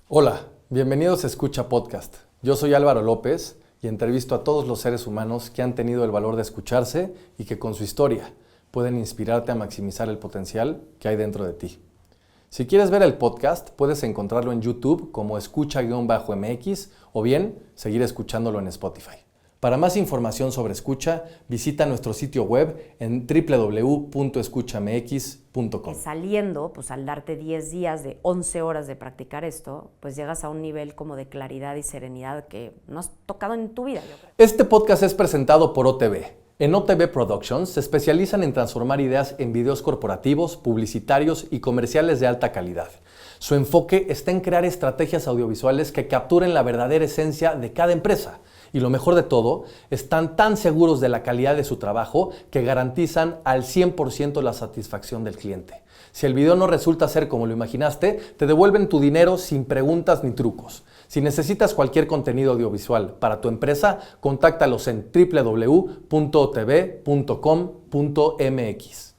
Hola, bienvenidos a Escucha Podcast. Yo soy Álvaro López y entrevisto a todos los seres humanos que han tenido el valor de escucharse y que con su historia pueden inspirarte a maximizar el potencial que hay dentro de ti. Si quieres ver el podcast, puedes encontrarlo en YouTube como escucha-mx o bien seguir escuchándolo en Spotify. Para más información sobre escucha, visita nuestro sitio web en www.escuchamx.com. Saliendo, pues al darte 10 días de 11 horas de practicar esto, pues llegas a un nivel como de claridad y serenidad que no has tocado en tu vida, yo creo. Este podcast es presentado por OTV. En OTV Productions se especializan en transformar ideas en videos corporativos, publicitarios y comerciales de alta calidad. Su enfoque está en crear estrategias audiovisuales que capturen la verdadera esencia de cada empresa. Y lo mejor de todo, están tan seguros de la calidad de su trabajo que garantizan al 100% la satisfacción del cliente. Si el video no resulta ser como lo imaginaste, te devuelven tu dinero sin preguntas ni trucos. Si necesitas cualquier contenido audiovisual para tu empresa, contáctalos en www.otv.com.mx.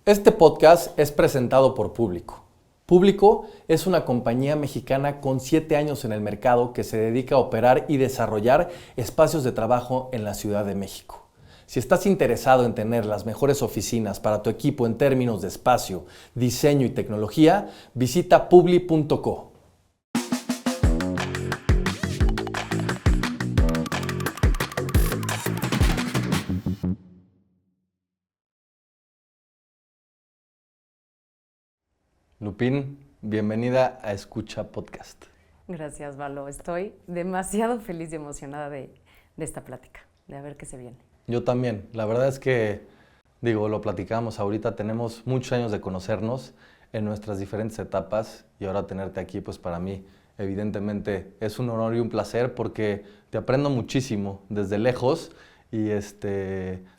Este podcast es presentado por Público. Público es una compañía mexicana con 7 años en el mercado que se dedica a operar y desarrollar espacios de trabajo en la Ciudad de México. Si estás interesado en tener las mejores oficinas para tu equipo en términos de espacio, diseño y tecnología, visita publi.co. Lupín, bienvenida a Escucha Podcast. Gracias, Valo. Estoy demasiado feliz y emocionada de esta plática, de ver qué se viene. Yo también. La verdad es que, lo platicamos ahorita, tenemos muchos años de conocernos en nuestras diferentes etapas y ahora tenerte aquí, pues para mí, evidentemente, es un honor y un placer porque te aprendo muchísimo desde lejos y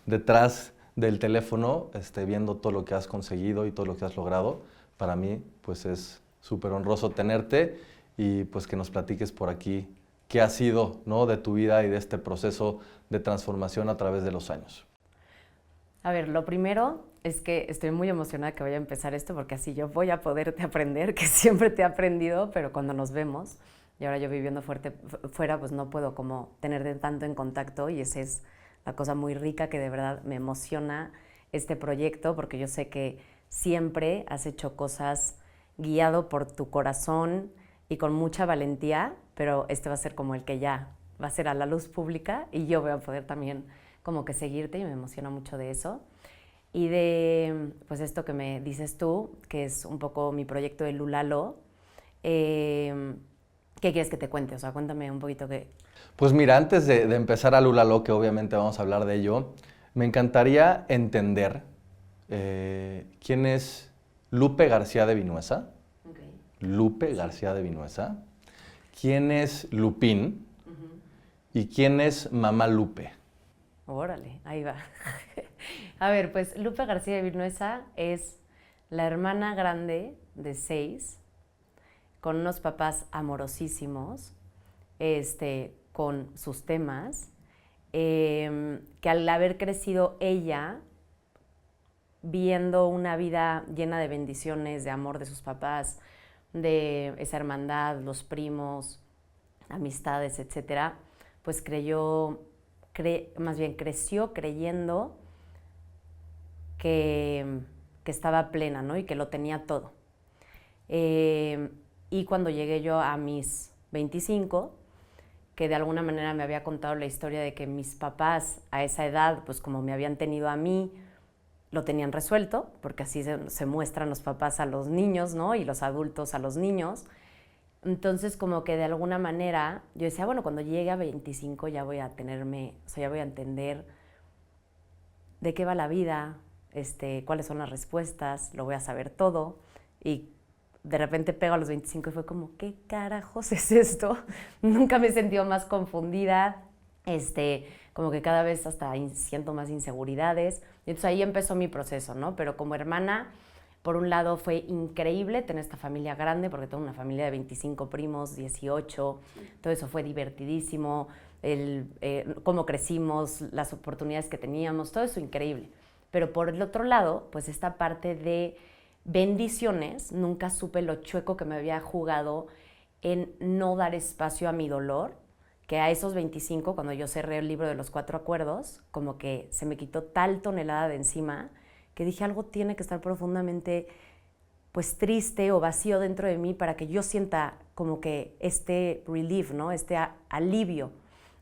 detrás del teléfono, viendo todo lo que has conseguido y todo lo que has logrado. Para mí, pues es súper honroso tenerte y pues que nos platiques por aquí qué ha sido, ¿no?, de tu vida y de este proceso de transformación a través de los años. A ver, lo primero es que estoy muy emocionada que vaya a empezar esto porque así yo voy a poderte aprender, que siempre te he aprendido, pero cuando nos vemos, y ahora yo viviendo fuera, pues no puedo como tenerte tanto en contacto y esa es la cosa muy rica que de verdad me emociona este proyecto porque yo sé que siempre has hecho cosas guiado por tu corazón y con mucha valentía, pero este va a ser como el que ya va a ser a la luz pública y yo voy a poder también como que seguirte y me emociona mucho de eso. Y de pues esto que me dices tú, que es un poco mi proyecto de Lulalo, ¿qué quieres que te cuente? O sea, cuéntame un poquito qué. Pues mira, antes de empezar a Lulalo, que obviamente vamos a hablar de ello, me encantaría entender quién es Lupe García de Vinuesa. Okay. Lupe García de Vinuesa. ¿Quién es Lupín? ¿Y quién es Mamá Lupe? Órale, ahí va. A ver, pues Lupe García de Vinuesa es la hermana grande de 6, con unos papás amorosísimos, con sus temas, que al haber crecido ella, viendo una vida llena de bendiciones, de amor de sus papás, de esa hermandad, los primos, amistades, etcétera, pues creció creyendo que estaba plena, ¿no? Y que lo tenía todo. Y cuando llegué yo a mis 25, que de alguna manera me había contado la historia de que mis papás a esa edad, pues como me habían tenido a mí, lo tenían resuelto, porque así se muestran los papás a los niños, ¿no? Y los adultos a los niños. Entonces, como que de alguna manera, yo decía, bueno, cuando llegue a 25 ya voy a ya voy a entender de qué va la vida, cuáles son las respuestas, lo voy a saber todo. Y de repente pego a los 25 y fue como, ¿qué carajos es esto? Nunca me he sentido más confundida, como que cada vez hasta siento más inseguridades. Y entonces ahí empezó mi proceso, ¿no? Pero como hermana, por un lado fue increíble tener esta familia grande, porque tengo una familia de 25 primos, 18, todo eso fue divertidísimo, cómo crecimos, las oportunidades que teníamos, todo eso increíble. Pero por el otro lado, pues esta parte de bendiciones, nunca supe lo chueco que me había jugado en no dar espacio a mi dolor, que a esos 25, cuando yo cerré el libro de los 4 acuerdos, como que se me quitó tal tonelada de encima, que dije algo tiene que estar profundamente pues triste o vacío dentro de mí para que yo sienta como que este relief, ¿no? Este alivio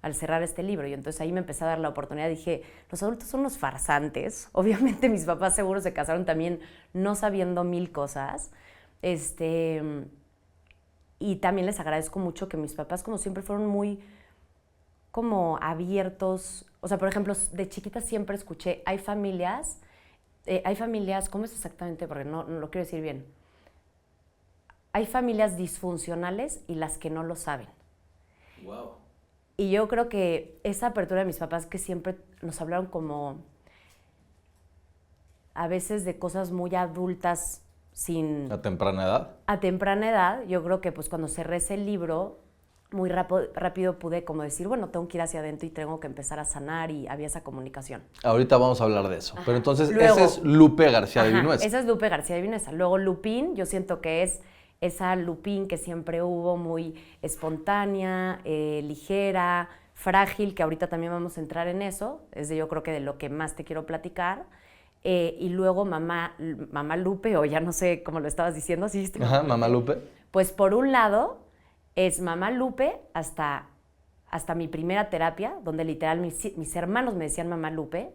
al cerrar este libro. Y entonces ahí me empecé a dar la oportunidad. Dije, los adultos son unos farsantes. Obviamente mis papás seguro se casaron también no sabiendo mil cosas. Y también les agradezco mucho que mis papás, como siempre, fueron muy como abiertos. O sea, por ejemplo, de chiquita siempre escuché, hay familias, ¿cómo es exactamente? Porque no lo quiero decir bien. Hay familias disfuncionales y las que no lo saben. Wow. Y yo creo que esa apertura de mis papás, que siempre nos hablaron como a veces de cosas muy adultas sin... ¿A temprana edad? A temprana edad, yo creo que pues cuando cerré ese libro, muy rápido pude como decir, bueno, tengo que ir hacia adentro y tengo que empezar a sanar, y había esa comunicación. Ahorita vamos a hablar de eso. Ajá. Pero entonces, luego, esa es Lupe García de ajá, Vinuesa. Esa es Lupe García de Vinuesa. Luego Lupín, yo siento que es esa Lupín que siempre hubo, muy espontánea, ligera, frágil, que ahorita también vamos a entrar en eso. Es yo creo que de lo que más te quiero platicar. Y luego mamá Lupe, o ya no sé cómo lo estabas diciendo. ¿Sí? Ajá, mamá Lupe. Pues por un lado es mamá Lupe hasta mi primera terapia, donde literal mis hermanos me decían mamá Lupe,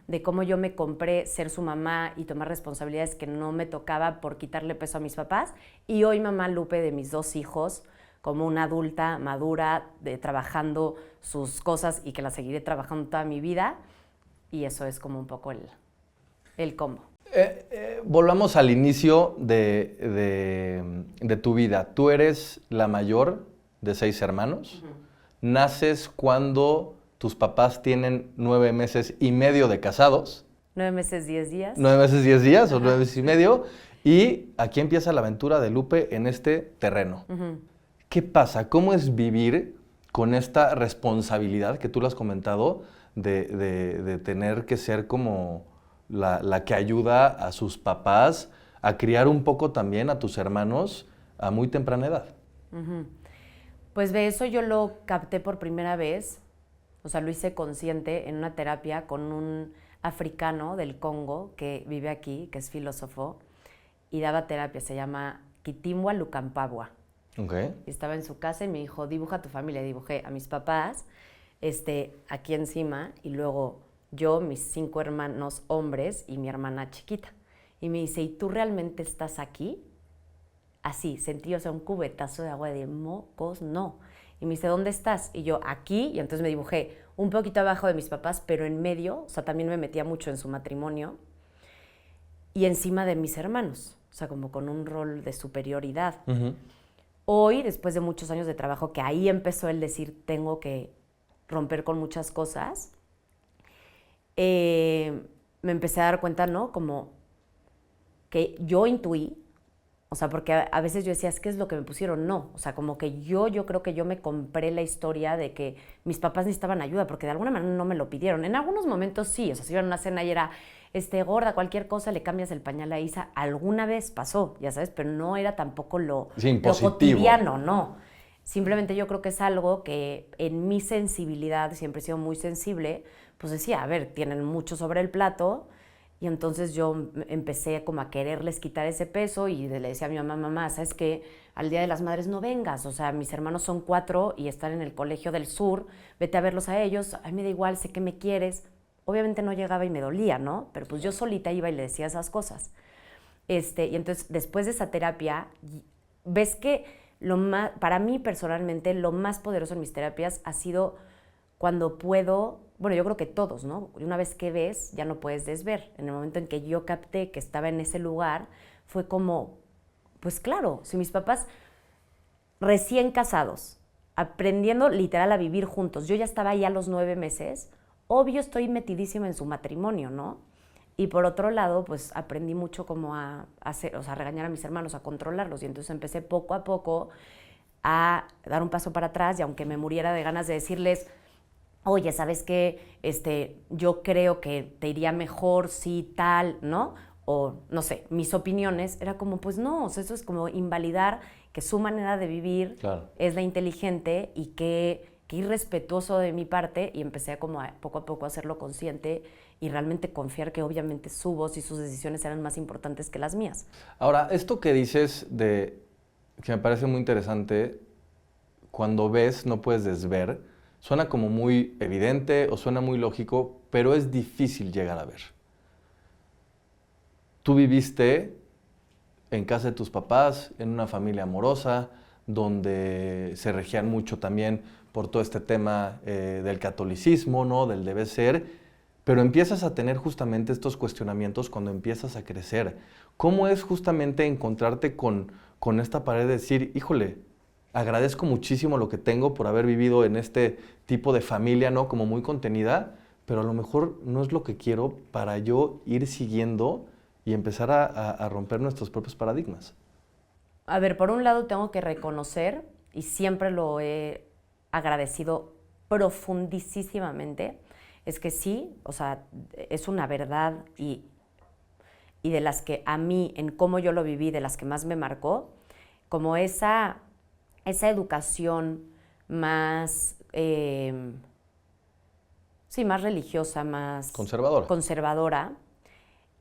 de cómo yo me compré ser su mamá y tomar responsabilidades que no me tocaba por quitarle peso a mis papás. Y hoy mamá Lupe de mis 2 hijos, como una adulta madura, trabajando sus cosas, y que la seguiré trabajando toda mi vida. Y eso es como un poco el combo. Volvamos al inicio de tu vida. Tú eres la mayor de 6 hermanos. Naces cuando tus papás tienen 9 meses y medio de casados. 9 meses, 10 días. 9 meses, 10 días, o 9 meses y medio. Y aquí empieza la aventura de Lupe en este terreno. ¿Qué pasa? ¿Cómo es vivir con esta responsabilidad que tú lo has comentado de tener que ser como la que ayuda a sus papás a criar un poco también a tus hermanos a muy temprana edad? Pues de eso yo lo capté por primera vez, o sea, lo hice consciente en una terapia con un africano del Congo que vive aquí, que es filósofo, y daba terapia, se llama Kitimwa Lukampabwa. Okay. Y estaba en su casa y me dijo, dibuja a tu familia. Y dibujé a mis papás, aquí encima, y luego yo, mis 5 hermanos hombres y mi hermana chiquita. Y me dice, ¿y tú realmente estás aquí? Así, sentí, o sea, un cubetazo de agua de mocos, no. Y me dice, ¿dónde estás? Y yo, aquí. Y entonces me dibujé un poquito abajo de mis papás, pero en medio, o sea, también me metía mucho en su matrimonio, y encima de mis hermanos, o sea, como con un rol de superioridad. Hoy, después de muchos años de trabajo, que ahí empezó el decir, tengo que romper con muchas cosas, me empecé a dar cuenta, ¿no? Como que yo intuí, o sea, porque a veces yo decía, ¿qué es lo que me pusieron? No, o sea, como que yo creo que yo me compré la historia de que mis papás necesitaban ayuda, porque de alguna manera no me lo pidieron. En algunos momentos sí, o sea, si iban a una cena y era, gorda, cualquier cosa, le cambias el pañal a Isa, alguna vez pasó, ya sabes, pero no era tampoco lo cotidiano, no. Simplemente yo creo que es algo que en mi sensibilidad, siempre he sido muy sensible, pues decía, a ver, tienen mucho sobre el plato. Y entonces yo empecé como a quererles quitar ese peso, y le decía a mi mamá, ¿sabes qué? Al Día de las Madres no vengas, o sea, mis hermanos son 4 y están en el colegio del sur, vete a verlos a ellos, a mí me da igual, sé que me quieres. Obviamente no llegaba y me dolía, ¿no? Pero pues yo solita iba y le decía esas cosas. Y entonces después de esa terapia, ves que para mí personalmente, lo más poderoso en mis terapias ha sido cuando puedo, bueno, yo creo que todos, ¿no? Una vez que ves, ya no puedes desver. En el momento en que yo capté que estaba en ese lugar, fue como, pues claro, si mis papás recién casados, aprendiendo literal a vivir juntos, yo ya estaba ahí a los 9 meses, obvio estoy metidísima en su matrimonio, ¿no? Y por otro lado, pues aprendí mucho como a hacer, o sea, a regañar a mis hermanos, a controlarlos, y entonces empecé poco a poco a dar un paso para atrás, y aunque me muriera de ganas de decirles, oye, ¿sabes qué? Yo creo que te iría mejor si tal, ¿no? o no sé, mis opiniones, era como, pues no, o sea, eso es como invalidar que su manera de vivir es la inteligente y que irrespetuoso de mi parte, y empecé como poco a poco a hacerlo consciente y realmente confiar que obviamente su voz y sus decisiones eran más importantes que las mías. Ahora, esto que dices que me parece muy interesante, cuando ves no puedes desver, suena como muy evidente o suena muy lógico, pero es difícil llegar a ver. Tú viviste en casa de tus papás, en una familia amorosa, donde se regían mucho también por todo este tema del catolicismo, ¿no? Del debe ser, pero empiezas a tener justamente estos cuestionamientos cuando empiezas a crecer. ¿Cómo es justamente encontrarte con esta pared de decir, híjole, agradezco muchísimo lo que tengo por haber vivido en este tipo de familia, ¿no? Como muy contenida, pero a lo mejor no es lo que quiero para yo ir siguiendo y empezar a romper nuestros propios paradigmas? A ver, por un lado tengo que reconocer, y siempre lo he agradecido profundísimamente, es que sí, o sea, es una verdad y de las que a mí, en cómo yo lo viví, de las que más me marcó, como esa educación más, sí, más religiosa, más conservadora,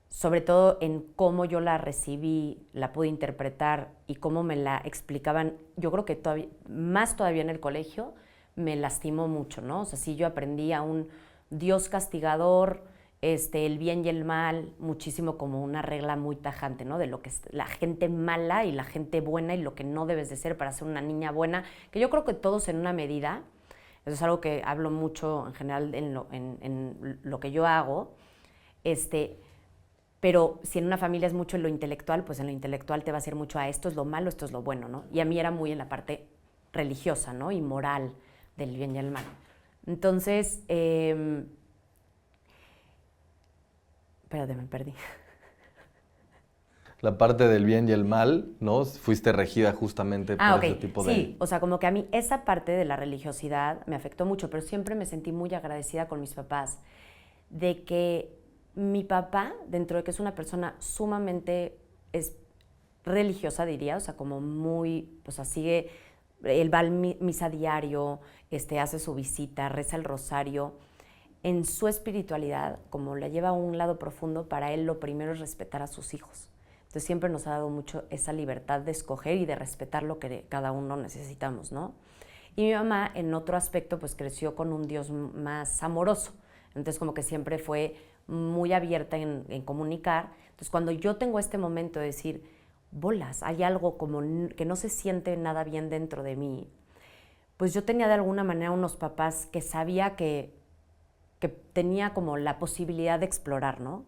sobre todo en cómo yo la recibí, la pude interpretar y cómo me la explicaban, yo creo que más todavía en el colegio, me lastimó mucho, ¿no? O sea, sí, yo aprendí a un Dios castigador, el bien y el mal, muchísimo como una regla muy tajante, ¿no? De lo que es la gente mala y la gente buena y lo que no debes de ser para ser una niña buena, que yo creo que todos en una medida, eso es algo que hablo mucho en general en lo que yo hago, pero si en una familia es mucho en lo intelectual, pues en lo intelectual te va a ser mucho a esto es lo malo, esto es lo bueno, ¿no? Y a mí era muy en la parte religiosa, ¿no? Y moral del bien y el mal. Entonces, espérate, me perdí. La parte del bien y el mal, ¿no? Fuiste regida justamente por ese tipo de... Sí, o sea, como que a mí esa parte de la religiosidad me afectó mucho, pero siempre me sentí muy agradecida con mis papás de que mi papá, dentro de que es una persona sumamente religiosa, diría, o sea, como muy, o sea, sigue, él va a misa diario, hace su visita, reza el rosario. En su espiritualidad, como la lleva a un lado profundo, para él lo primero es respetar a sus hijos. Entonces siempre nos ha dado mucho esa libertad de escoger y de respetar lo que cada uno necesitamos, ¿no? Y mi mamá, en otro aspecto, pues creció con un Dios más amoroso. Entonces como que siempre fue muy abierta en comunicar. Entonces cuando yo tengo este momento de decir, bolas, hay algo como que no se siente nada bien dentro de mí, pues yo tenía de alguna manera unos papás que sabía que tenía como la posibilidad de explorar, ¿no?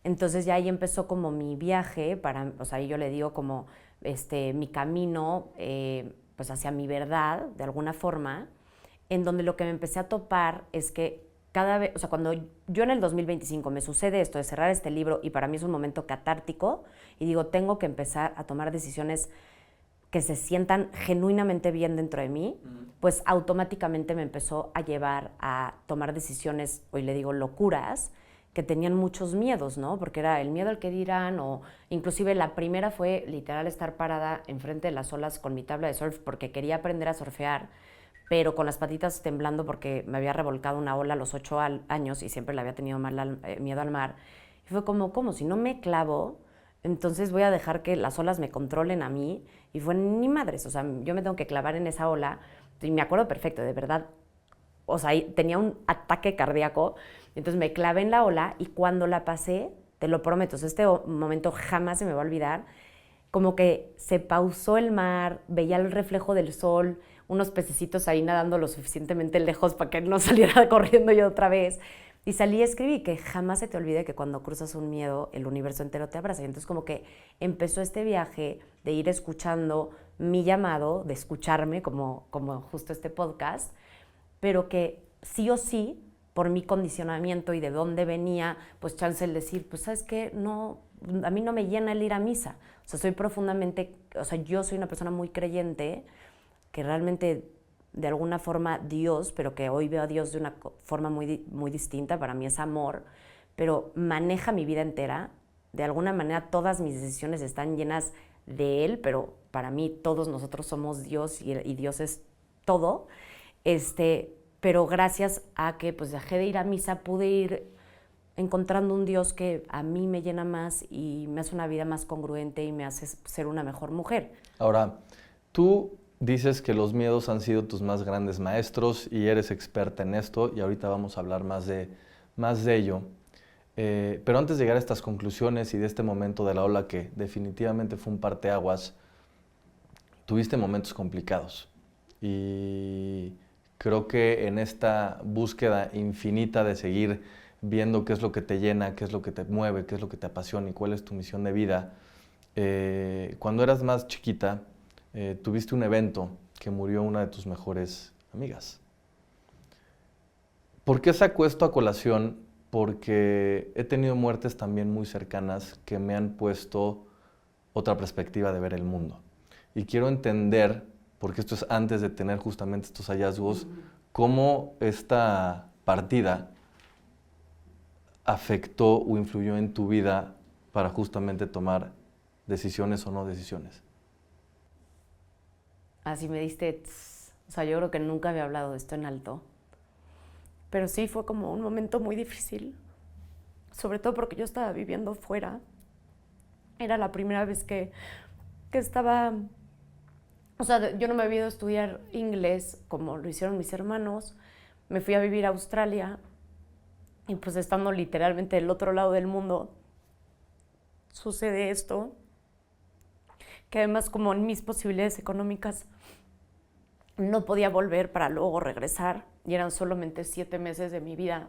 Entonces ya ahí empezó como mi viaje, o sea, ahí yo le digo como mi camino pues hacia mi verdad, de alguna forma, en donde lo que me empecé a topar es que cada vez, o sea, cuando yo en el 2025 me sucede esto de cerrar este libro y para mí es un momento catártico y digo, tengo que empezar a tomar decisiones que se sientan genuinamente bien dentro de mí, pues automáticamente me empezó a llevar a tomar decisiones, hoy le digo locuras, que tenían muchos miedos, ¿no? Porque era el miedo al que dirán, o inclusive la primera fue literal estar parada enfrente de las olas con mi tabla de surf porque quería aprender a surfear, pero con las patitas temblando porque me había revolcado una ola a los 8 años y siempre le había tenido miedo al mar. Y fue como, ¿cómo? Si no me clavo, entonces voy a dejar que las olas me controlen a mí. Y fue ni madres, o sea, yo me tengo que clavar en esa ola. Y me acuerdo perfecto, de verdad. O sea, tenía un ataque cardíaco. Entonces me clavé en la ola y cuando la pasé, te lo prometo, o sea, este momento jamás se me va a olvidar, como que se pausó el mar, veía el reflejo del sol, unos pececitos ahí nadando lo suficientemente lejos para que no saliera corriendo yo otra vez. Y salí y escribí que jamás se te olvide que cuando cruzas un miedo, el universo entero te abraza. Y entonces como que empezó este viaje de ir escuchando mi llamado, de escucharme, como justo este podcast, pero que sí o sí, por mi condicionamiento y de dónde venía, pues chance el decir, pues ¿sabes qué? No, a mí no me llena el ir a misa. O sea, soy profundamente, o sea, yo soy una persona muy creyente, que realmente de alguna forma Dios, pero que hoy veo a Dios de una forma muy, muy distinta, para mí es amor, pero maneja mi vida entera de alguna manera todas mis decisiones están llenas de Él, pero para mí todos nosotros somos Dios y Dios es todo. Pero gracias a que pues dejé de ir a misa, pude ir encontrando un Dios que a mí me llena más y me hace una vida más congruente y me hace ser una mejor mujer. Ahora, tú dices que los miedos han sido tus más grandes maestros y eres experta en esto y ahorita vamos a hablar más de ello. Pero antes de llegar a estas conclusiones y de este momento de la ola que definitivamente fue un parteaguas, tuviste momentos complicados y creo que en esta búsqueda infinita de seguir viendo qué es lo que te llena, qué es lo que te mueve, qué es lo que te apasiona y cuál es tu misión de vida, cuando eras más chiquita, tuviste un evento que murió una de tus mejores amigas. ¿Por qué saco esto a colación? Porque he tenido muertes también muy cercanas que me han puesto otra perspectiva de ver el mundo. Y quiero entender, porque esto es antes de tener justamente estos hallazgos, cómo esta partida afectó o influyó en tu vida para justamente tomar decisiones o no decisiones. Así me diste, o sea, yo creo que nunca había hablado de esto en alto. Pero sí fue como un momento muy difícil, sobre todo porque yo estaba viviendo fuera. Era la primera vez que estaba, o sea, yo no me había ido a estudiar inglés como lo hicieron mis hermanos. Me fui a vivir a Australia y pues estando literalmente del otro lado del mundo, sucede esto, que además como en mis posibilidades económicas no podía volver para luego regresar y eran solamente 7 meses de mi vida.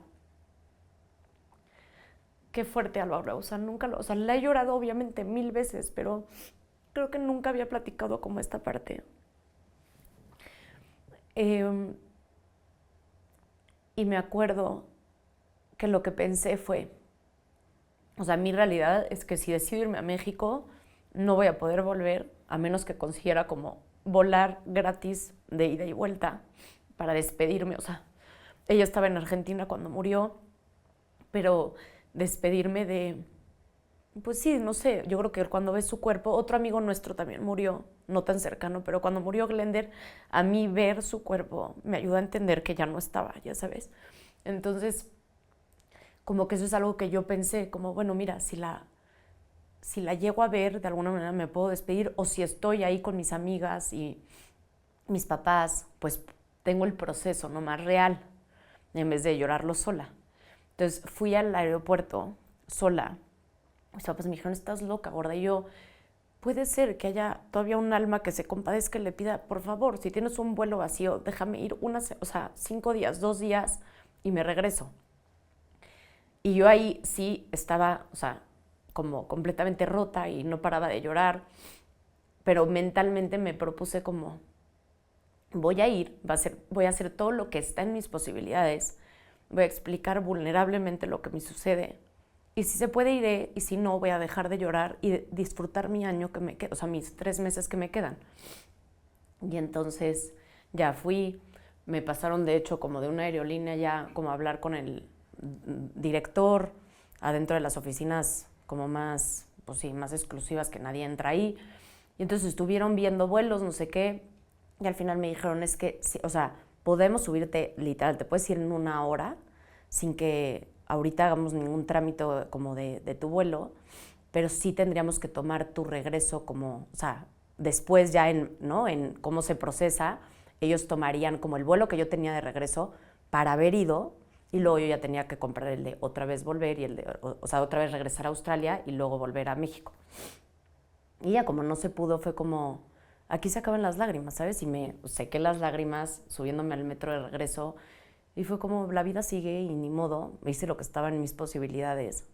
Qué fuerte, Álvaro, o sea, la he llorado obviamente 1000 veces, pero creo que nunca había platicado como esta parte. Y me acuerdo que lo que pensé fue, o sea, mi realidad es que si decido irme a México, no voy a poder volver a menos que consiguiera como volar gratis de ida y vuelta para despedirme. O sea, ella estaba en Argentina cuando murió, pero despedirme de, pues sí, no sé, yo creo que cuando ves su cuerpo, otro amigo nuestro también murió, no tan cercano, pero cuando murió Glender, a mí ver su cuerpo me ayudó a entender que ya no estaba, ya sabes. Entonces, como que eso es algo que yo pensé, como, bueno, mira, si la llego a ver, de alguna manera me puedo despedir, o si estoy ahí con mis amigas y mis papás, pues tengo el proceso, ¿no? Más real, en vez de llorarlo sola. Entonces fui al aeropuerto sola. Mis papás me dijeron, estás loca, gorda. Y yo, puede ser que haya todavía un alma que se compadezca y le pida, por favor, si tienes un vuelo vacío, déjame ir 5 días, 2 días y me regreso. Y yo ahí sí estaba, o sea, como completamente rota y no paraba de llorar, pero mentalmente me propuse como, voy a ir, voy a hacer todo lo que está en mis posibilidades, voy a explicar vulnerablemente lo que me sucede, y si se puede iré, y si no, voy a dejar de llorar y disfrutar mi año que me queda, o sea, mis 3 meses que me quedan. Y entonces ya fui, me pasaron de hecho como de una aerolínea ya como a hablar con el director, adentro de las oficinas como más, pues sí, más exclusivas que nadie entra ahí. Y entonces estuvieron viendo vuelos, no sé qué, y al final me dijeron, es que, sí, o sea, podemos subirte literal, te puedes ir en 1 hora sin que ahorita hagamos ningún trámite como de tu vuelo, pero sí tendríamos que tomar tu regreso como, o sea, después ya ¿no? en cómo se procesa, ellos tomarían como el vuelo que yo tenía de regreso para haber ido, y luego yo ya tenía que comprar el de otra vez volver y el de, o sea, otra vez regresar a Australia y luego volver a México. Y ya como no se pudo, fue como, aquí se acaban las lágrimas, ¿sabes? Y me sequé las lágrimas subiéndome al metro de regreso y fue como, la vida sigue y ni modo, hice lo que estaba en mis posibilidades.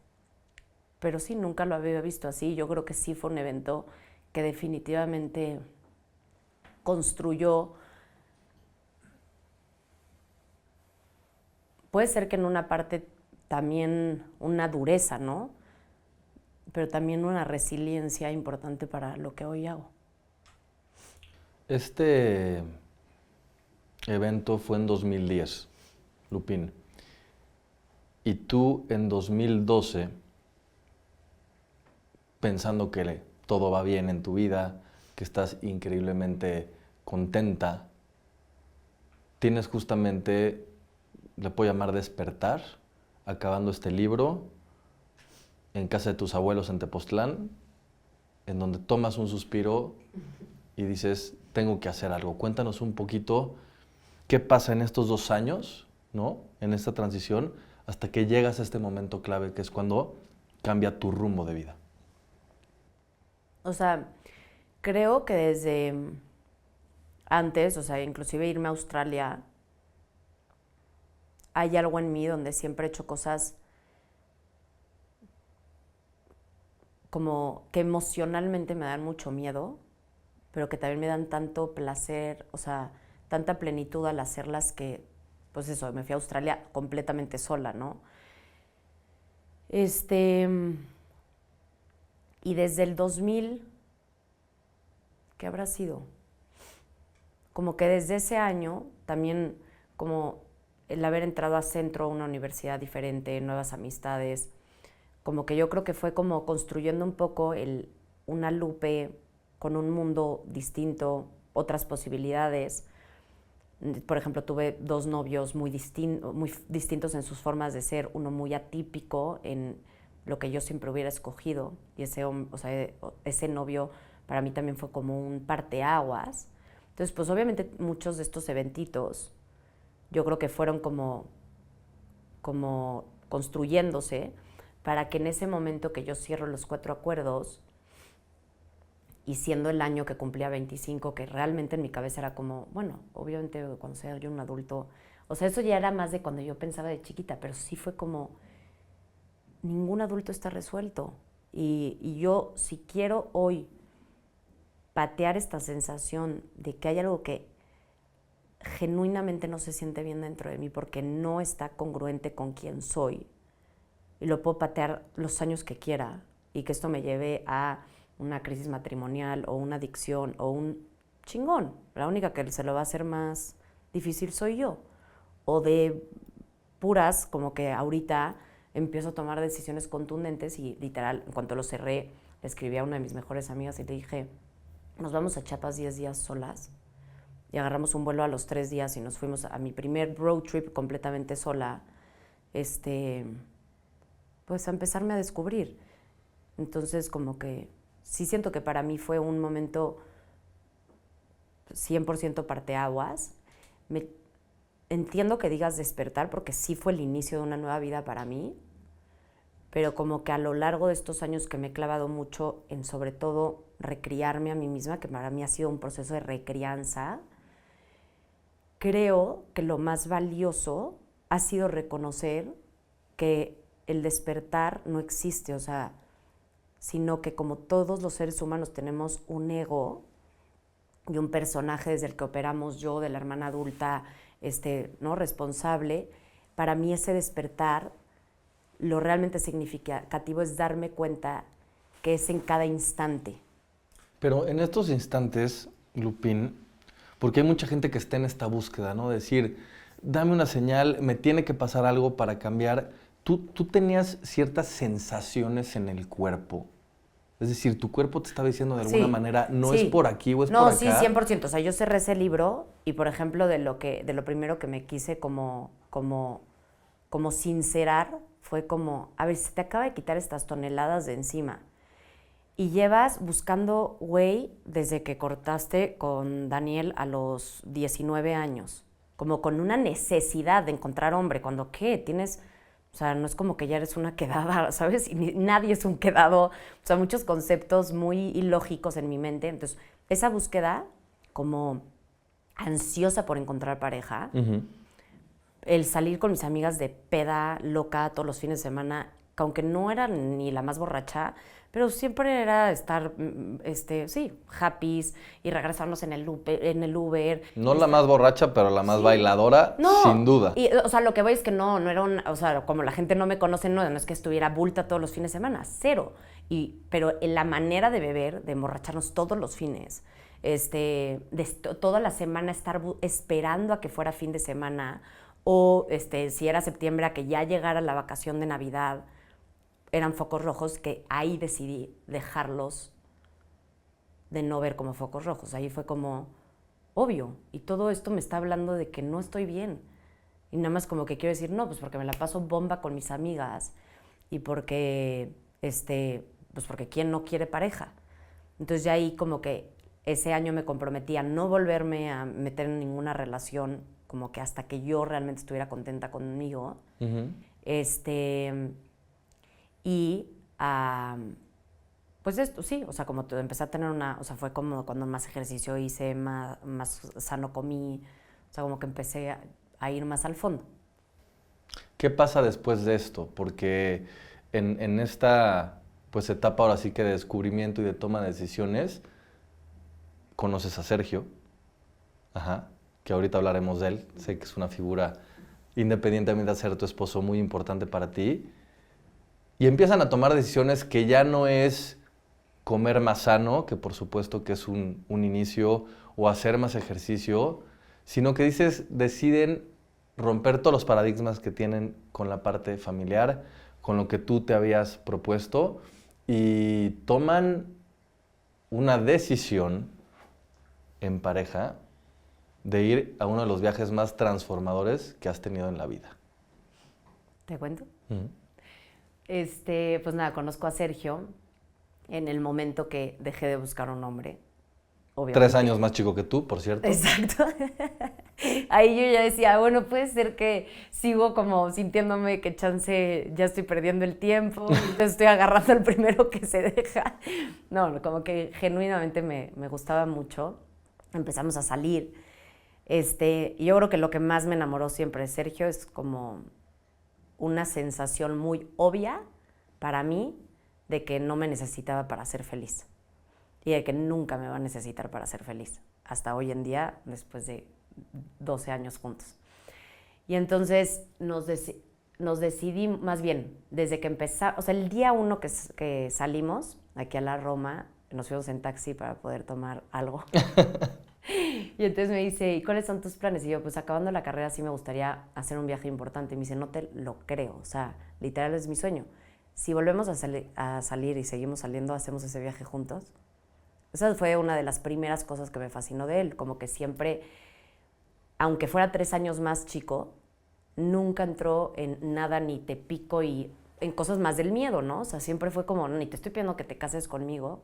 Pero sí, nunca lo había visto así. Yo creo que sí fue un evento que definitivamente construyó. Puede ser que en una parte también una dureza, ¿no? Pero también una resiliencia importante para lo que hoy hago. Este evento fue en 2010, Lupín. Y tú en 2012 pensando que todo va bien en tu vida, que estás increíblemente contenta, tienes justamente, le puedo llamar despertar, acabando este libro, en casa de tus abuelos en Tepoztlán, en donde tomas un suspiro y dices, tengo que hacer algo. Cuéntanos un poquito qué pasa en estos 2 años, ¿no? En esta transición, hasta que llegas a este momento clave, que es cuando cambia tu rumbo de vida. O sea, creo que desde antes, o sea, inclusive irme a Australia, hay algo en mí donde siempre he hecho cosas como que emocionalmente me dan mucho miedo, pero que también me dan tanto placer, o sea, tanta plenitud al hacerlas que, pues eso, me fui a Australia completamente sola, ¿no? Y desde el 2000, ¿qué habrá sido? Como que desde ese año, también como el haber entrado a Centro, una universidad diferente, nuevas amistades, como que yo creo que fue como construyendo un poco una Lupe con un mundo distinto, otras posibilidades. Por ejemplo, tuve 2 novios muy distintos en sus formas de ser, uno muy atípico en lo que yo siempre hubiera escogido, y ese novio para mí también fue como un parteaguas. Entonces, pues obviamente muchos de estos eventitos yo creo que fueron como construyéndose para que en ese momento que yo cierro los 4 acuerdos, y siendo el año que cumplía 25, que realmente en mi cabeza era como, bueno, obviamente cuando sea yo un adulto, o sea, eso ya era más de cuando yo pensaba de chiquita, pero sí fue como, ningún adulto está resuelto. Y yo, si quiero hoy patear esta sensación de que hay algo que genuinamente no se siente bien dentro de mí porque no está congruente con quien soy, y lo puedo patear los años que quiera, y que esto me lleve a una crisis matrimonial o una adicción o un chingón, la única que se lo va a hacer más difícil soy yo. O de puras, como que ahorita empiezo a tomar decisiones contundentes, y literal, en cuanto lo cerré, le escribí a una de mis mejores amigas y le dije, nos vamos a Chiapas 10 días solas, y agarramos un vuelo a los 3 días y nos fuimos a mi primer road trip completamente sola, pues a empezarme a descubrir. Entonces, como que sí siento que para mí fue un momento 100% parteaguas. Entiendo que digas despertar, porque sí fue el inicio de una nueva vida para mí, pero como que a lo largo de estos años que me he clavado mucho en, sobre todo, recriarme a mí misma, que para mí ha sido un proceso de recrianza, creo que lo más valioso ha sido reconocer que el despertar no existe, o sea, sino que como todos los seres humanos tenemos un ego y un personaje desde el que operamos yo, de la hermana adulta, ¿no?, responsable. Para mí ese despertar, lo realmente significativo es darme cuenta que es en cada instante. Pero en estos instantes, Lupín, porque hay mucha gente que está en esta búsqueda, ¿no? Decir, dame una señal, me tiene que pasar algo para cambiar. ¿Tú tenías ciertas sensaciones en el cuerpo? Es decir, tu cuerpo te estaba diciendo de alguna manera, no es por aquí o es por acá. No, sí, 100%. O sea, yo cerré ese libro y, por ejemplo, de lo primero que me quise como sincerar fue como, a ver, se te acaba de quitar estas toneladas de encima. Y llevas buscando güey desde que cortaste con Daniel a los 19 años. Como con una necesidad de encontrar hombre. Cuando, ¿qué? Tienes... O sea, no es como que ya eres una quedada, ¿sabes? Y nadie es un quedado. O sea, muchos conceptos muy ilógicos en mi mente. Entonces, esa búsqueda como ansiosa por encontrar pareja, el salir con mis amigas de peda loca todos los fines de semana, que aunque no era ni la más borracha, pero siempre era estar, happys y regresarnos en el Uber. No la más borracha, pero la más bailadora, no, sin duda. Y, o sea, lo que voy es que no era o sea, como la gente no me conoce, no es que estuviera bulta todos los fines de semana, cero. Pero en la manera de beber, de emborracharnos todos los fines, toda la semana estar esperando a que fuera fin de semana, o si era septiembre, a que ya llegara la vacación de Navidad, eran focos rojos que ahí decidí dejarlos de no ver como focos rojos. Ahí fue como, obvio, y todo esto me está hablando de que no estoy bien. Y nada más como que quiero decir, no, pues porque me la paso bomba con mis amigas y porque, pues porque ¿quién no quiere pareja? Entonces ya ahí como que ese año me comprometí a no volverme a meter en ninguna relación, como que hasta que yo realmente estuviera contenta conmigo. Y pues esto, sí, o sea, como empecé a tener o sea, fue como cuando más ejercicio hice, más sano comí, o sea, como que empecé a ir más al fondo. ¿Qué pasa después de esto? Porque en esta pues etapa ahora sí que de descubrimiento y de toma de decisiones, conoces a Sergio, que ahorita hablaremos de él, sé que es una figura, independientemente de ser tu esposo, muy importante para ti, y empiezan a tomar decisiones que ya no es comer más sano, que por supuesto que es un inicio, o hacer más ejercicio, sino que deciden romper todos los paradigmas que tienen con la parte familiar, con lo que tú te habías propuesto, y toman una decisión en pareja de ir a uno de los viajes más transformadores que has tenido en la vida. ¿Te cuento? Pues nada, conozco a Sergio en el momento que dejé de buscar un hombre. Obviamente. 3 años más chico que tú, por cierto. Exacto. Ahí yo ya decía, bueno, puede ser que sigo como sintiéndome que chance ya estoy perdiendo el tiempo, entonces estoy agarrando al primero que se deja. No, como que genuinamente me gustaba mucho. Empezamos a salir. Y yo creo que lo que más me enamoró siempre de Sergio es como una sensación muy obvia para mí de que no me necesitaba para ser feliz y de que nunca me va a necesitar para ser feliz, hasta hoy en día, después de 12 años juntos. Y entonces nos decidimos, más bien, desde que empezamos, o sea, el día 1 que salimos aquí a la Roma, nos fuimos en taxi para poder tomar algo. Y entonces me dice, ¿y cuáles son tus planes? Y yo, pues acabando la carrera sí me gustaría hacer un viaje importante. Y me dice, no te lo creo, o sea, literal es mi sueño. Si volvemos a salir y seguimos saliendo, hacemos ese viaje juntos. Esa fue una de las primeras cosas que me fascinó de él, como que siempre, aunque fuera 3 años más chico, nunca entró en nada ni te pico y en cosas más del miedo, ¿no? O sea, siempre fue como, no, ni te estoy pidiendo que te cases conmigo,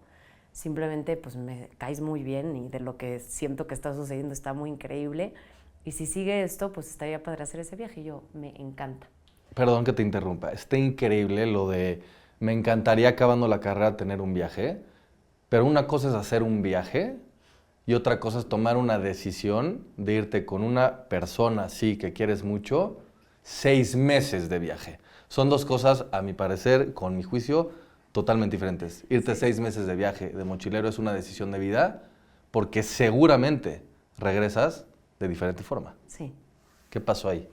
simplemente pues me caes muy bien y de lo que siento que está sucediendo está muy increíble. Y si sigue esto, pues estaría padre hacer ese viaje y yo, me encanta. Perdón que te interrumpa, está increíble lo de, me encantaría acabando la carrera tener un viaje, pero una cosa es hacer un viaje y otra cosa es tomar una decisión de irte con una persona, sí, que quieres mucho, 6 meses de viaje. Son 2 cosas, a mi parecer, con mi juicio, totalmente diferentes. Irte 6 meses de viaje de mochilero es una decisión de vida porque seguramente regresas de diferente forma. Sí. ¿Qué pasó ahí?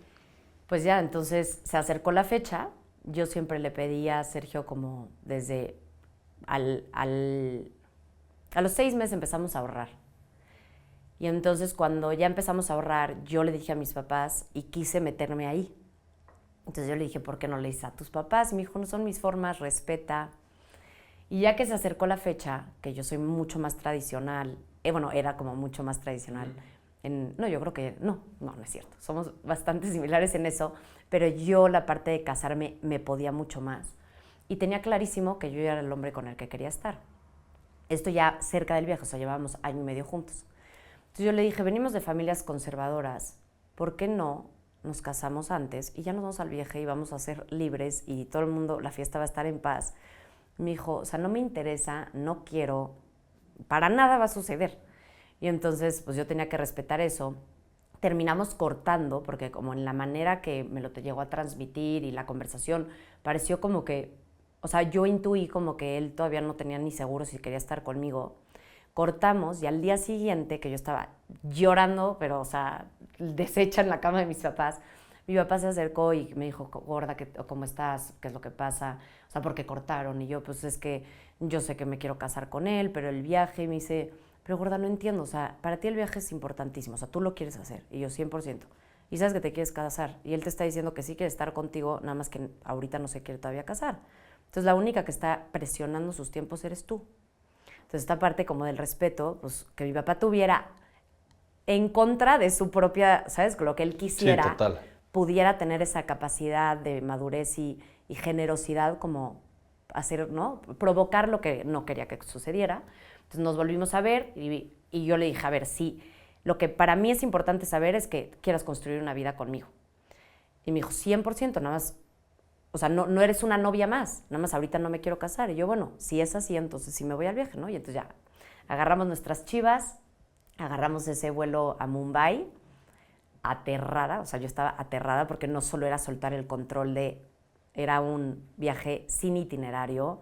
Pues ya, entonces se acercó la fecha. Yo siempre le pedía a Sergio como desde a los 6 meses empezamos a ahorrar. Y entonces cuando ya empezamos a ahorrar, yo le dije a mis papás y quise meterme ahí. Entonces yo le dije, ¿por qué no le dices a tus papás? Y me dijo, no son mis formas, respeta. Y ya que se acercó la fecha, que yo soy mucho más tradicional, bueno, era como mucho más tradicional. No, yo creo que no es cierto. Somos bastante similares en eso, pero yo la parte de casarme me podía mucho más. Y tenía clarísimo que yo era el hombre con el que quería estar. Esto ya cerca del viaje, o sea, llevábamos 1 año y medio juntos. Entonces yo le dije, venimos de familias conservadoras, ¿por qué no nos casamos antes y ya nos vamos al viaje y vamos a ser libres y todo el mundo, la fiesta va a estar en paz? Me dijo, o sea, no me interesa, no quiero, para nada va a suceder. Y entonces, pues yo tenía que respetar eso. Terminamos cortando, porque como en la manera que me lo llegó a transmitir y la conversación, pareció como que, o sea, yo intuí como que él todavía no tenía ni seguro si quería estar conmigo. Cortamos y al día siguiente, que yo estaba llorando, pero, o sea, deshecha en la cama de mis papás, mi papá se acercó y me dijo, gorda, ¿cómo estás? ¿Qué es lo que pasa? O sea, ¿por qué cortaron? Y yo, pues es que yo sé que me quiero casar con él, pero el viaje, y me dice, pero gorda, no entiendo, o sea, para ti el viaje es importantísimo, o sea, tú lo quieres hacer, y yo 100%, y sabes que te quieres casar, y él te está diciendo que sí quiere estar contigo, nada más que ahorita no se quiere todavía casar. Entonces la única que está presionando sus tiempos eres tú. Entonces esta parte como del respeto, pues que mi papá tuviera en contra de su propia, ¿sabes? Lo que él quisiera, Sí, total. pudiera tener esa capacidad de madurez y generosidad como hacer, ¿no? Provocar lo que no quería que sucediera. Entonces nos volvimos a ver y yo le dije, a ver, sí, lo que para mí es importante saber es que quieras construir una vida conmigo. Y me dijo, 100%, nada más, o sea, no eres una novia más, nada más ahorita no me quiero casar. Y yo, bueno, si es así, entonces sí me voy al viaje, ¿no? Y entonces ya agarramos nuestras chivas, agarramos ese vuelo a Mumbai, aterrada, o sea, yo estaba aterrada porque no solo era soltar el control era un viaje sin itinerario,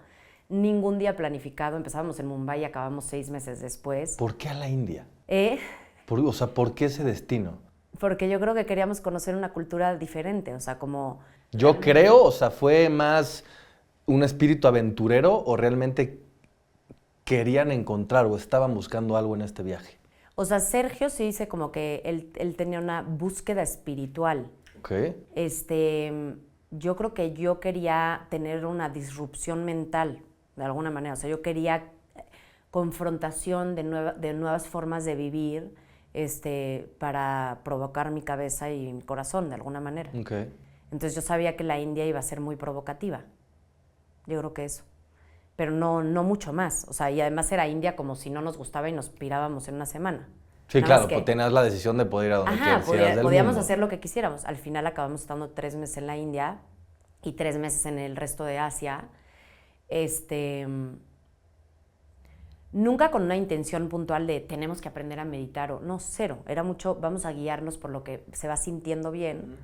ningún día planificado, empezábamos en Mumbai y acabamos 6 meses después. ¿Por qué a la India? ¿Eh? O sea, ¿por qué ese destino? Porque yo creo que queríamos conocer una cultura diferente, o sea, como... Yo creo, o sea, ¿fue más un espíritu aventurero o realmente querían encontrar o estaban buscando algo en este viaje? O sea, Sergio sí dice como que él tenía una búsqueda espiritual. Ok. Yo creo que yo quería tener una disrupción mental, de alguna manera. O sea, yo quería confrontación de nuevas formas de vivir para provocar mi cabeza y mi corazón, de alguna manera. Okay. Entonces yo sabía que la India iba a ser muy provocativa. Yo creo que eso. Pero no mucho más. O sea, y además era India como si no nos gustaba y nos pirábamos en una semana. Sí, Nada claro, más que, pues tenías la decisión de poder ir a donde quisieras del podíamos mundo. hacer lo que quisiéramos. Al final acabamos estando 3 meses en la India y 3 meses en el resto de Asia. Nunca con una intención puntual de tenemos que aprender a meditar o no, cero. Era mucho, vamos a guiarnos por lo que se va sintiendo bien.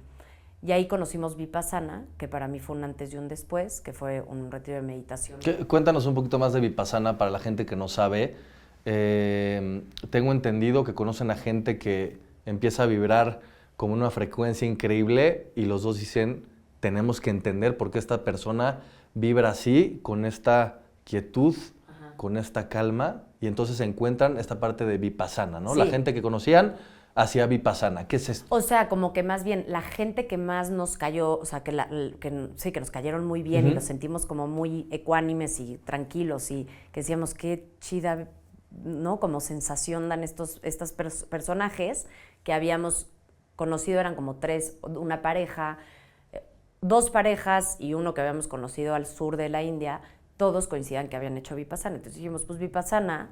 Y ahí conocimos Vipassana, que para mí fue un antes y un después, que fue un retiro de meditación. Cuéntanos un poquito más de Vipassana para la gente que no sabe. Tengo entendido que conocen a gente que empieza a vibrar como una frecuencia increíble y los dos dicen, tenemos que entender por qué esta persona vibra así, con esta quietud, con esta calma, y entonces se encuentran esta parte de Vipassana, ¿no? Sí. La gente que conocían hacía Vipassana. ¿Qué es esto? O sea, como que más bien la gente que más nos cayó, o sea, que nos cayeron muy bien y los sentimos como muy ecuánimes y tranquilos y que decíamos qué chida, ¿no? Como sensación dan estos personajes que habíamos conocido, eran como 3, una pareja, 2 parejas y uno que habíamos conocido al sur de la India, todos coincidían que habían hecho Vipassana. Entonces dijimos, pues Vipassana,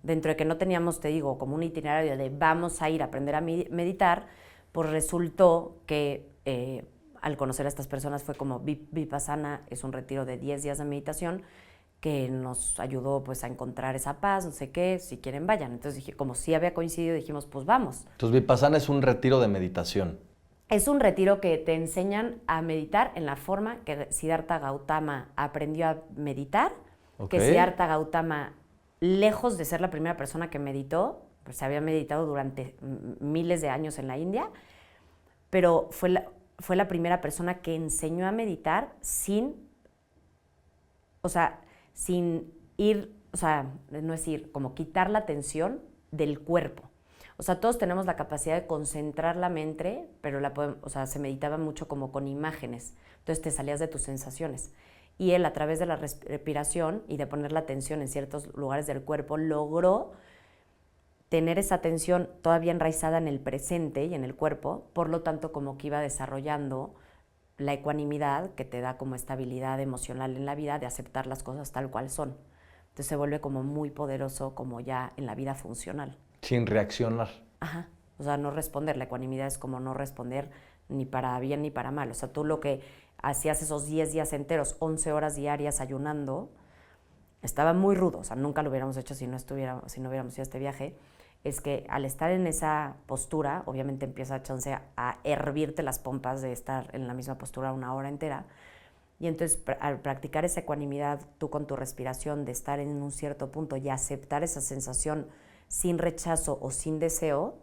dentro de que no teníamos, te digo, como un itinerario de vamos a ir a aprender a meditar, pues resultó que al conocer a estas personas fue como Vipassana es un retiro de 10 días de meditación que nos ayudó pues a encontrar esa paz, no sé qué, si quieren vayan. Entonces dije, como sí había coincidido, dijimos, pues vamos. Entonces Vipassana es un retiro de meditación. Es un retiro que te enseñan a meditar en la forma que Siddhartha Gautama aprendió a meditar, que Siddhartha Gautama, lejos de ser la primera persona que meditó, pues se había meditado durante miles de años en la India, pero fue la primera persona que enseñó a meditar sin ir, o sea, no es ir, como quitar la atención del cuerpo. O sea, todos tenemos la capacidad de concentrar la mente, pero se meditaba mucho como con imágenes. Entonces te salías de tus sensaciones. Y él, a través de la respiración y de poner la atención en ciertos lugares del cuerpo, logró tener esa atención todavía enraizada en el presente y en el cuerpo, por lo tanto, como que iba desarrollando la ecuanimidad que te da como estabilidad emocional en la vida de aceptar las cosas tal cual son. Entonces se vuelve como muy poderoso como ya en la vida funcional. Sin reaccionar. Ajá, o sea, no responder. La ecuanimidad es como no responder ni para bien ni para mal. O sea, tú lo que hacías esos 10 días enteros, 11 horas diarias ayunando, estaba muy rudo. O sea, nunca lo hubiéramos hecho si no hubiéramos ido a este viaje. Es que al estar en esa postura, obviamente empieza chance a hervirte las pompas de estar en la misma postura 1 hora entera. Y entonces, al practicar esa ecuanimidad, tú con tu respiración, de estar en un cierto punto y aceptar esa sensación sin rechazo o sin deseo,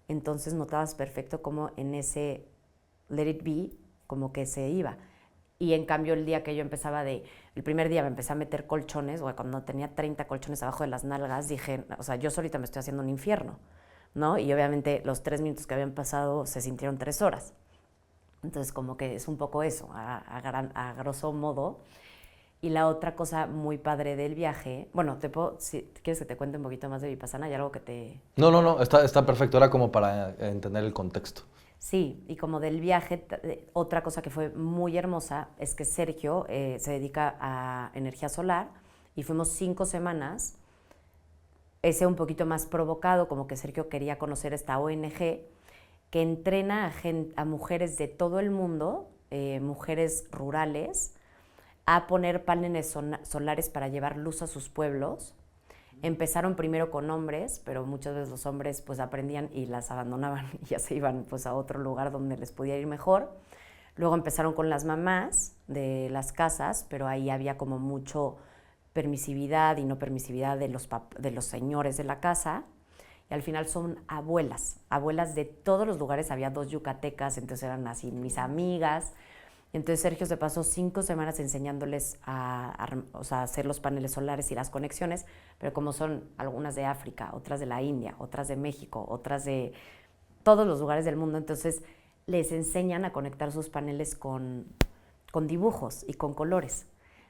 entonces notabas perfecto como en ese let it be, como que se iba. Y en cambio el día que yo el primer día me empecé a meter colchones, o cuando tenía 30 colchones abajo de las nalgas, dije, o sea, yo solita me estoy haciendo un infierno, ¿no? Y obviamente los 3 minutos que habían pasado se sintieron 3 horas. Entonces como que es un poco eso, a grosso modo. Y la otra cosa muy padre del viaje, bueno, si quieres que te cuente un poquito más de Vipassana, ¿hay algo que te...? No, está perfecto, era como para entender el contexto. Sí, y como del viaje, otra cosa que fue muy hermosa es que Sergio se dedica a energía solar y fuimos 5 semanas, ese un poquito más provocado, como que Sergio quería conocer esta ONG que entrena a mujeres de todo el mundo, mujeres rurales, a poner paneles solares para llevar luz a sus pueblos. Empezaron primero con hombres, pero muchas veces los hombres pues aprendían y las abandonaban y ya se iban pues a otro lugar donde les podía ir mejor. Luego empezaron con las mamás de las casas, pero ahí había como mucho permisividad y no permisividad de los señores de la casa. Y al final son abuelas de todos los lugares. Había 2 yucatecas, entonces eran así mis amigas. Entonces Sergio se pasó 5 semanas enseñándoles a hacer los paneles solares y las conexiones, pero como son algunas de África, otras de la India, otras de México, otras de todos los lugares del mundo, entonces les enseñan a conectar sus paneles con dibujos y con colores.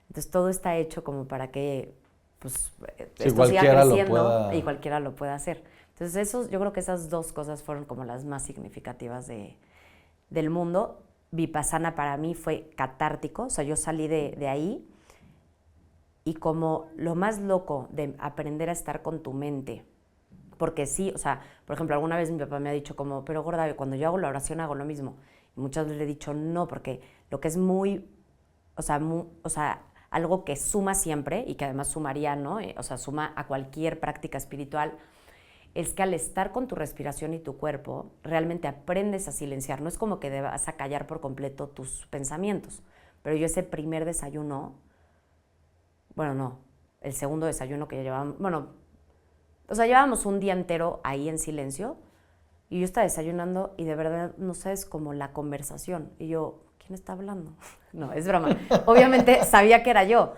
Entonces todo está hecho como para que pues, esto siga creciendo y cualquiera lo pueda hacer. Entonces yo creo que esas 2 cosas fueron como las más significativas del mundo. Vipassana para mí fue catártico, o sea, yo salí de ahí y como lo más loco de aprender a estar con tu mente, porque sí, o sea, por ejemplo, alguna vez mi papá me ha dicho como, pero gorda, cuando yo hago la oración hago lo mismo, y muchas veces le he dicho no, porque lo que es algo que suma siempre y que además sumaría, ¿no? O sea, suma a cualquier práctica espiritual, es que al estar con tu respiración y tu cuerpo, realmente aprendes a silenciar. No es como que vas a callar por completo tus pensamientos. Pero yo ese primer desayuno, bueno, no, el segundo desayuno que ya llevábamos, bueno, o sea, llevábamos un día entero ahí en silencio y yo estaba desayunando y de verdad no sabes como la conversación. Y yo, ¿quién está hablando? No, es broma. Obviamente sabía que era yo,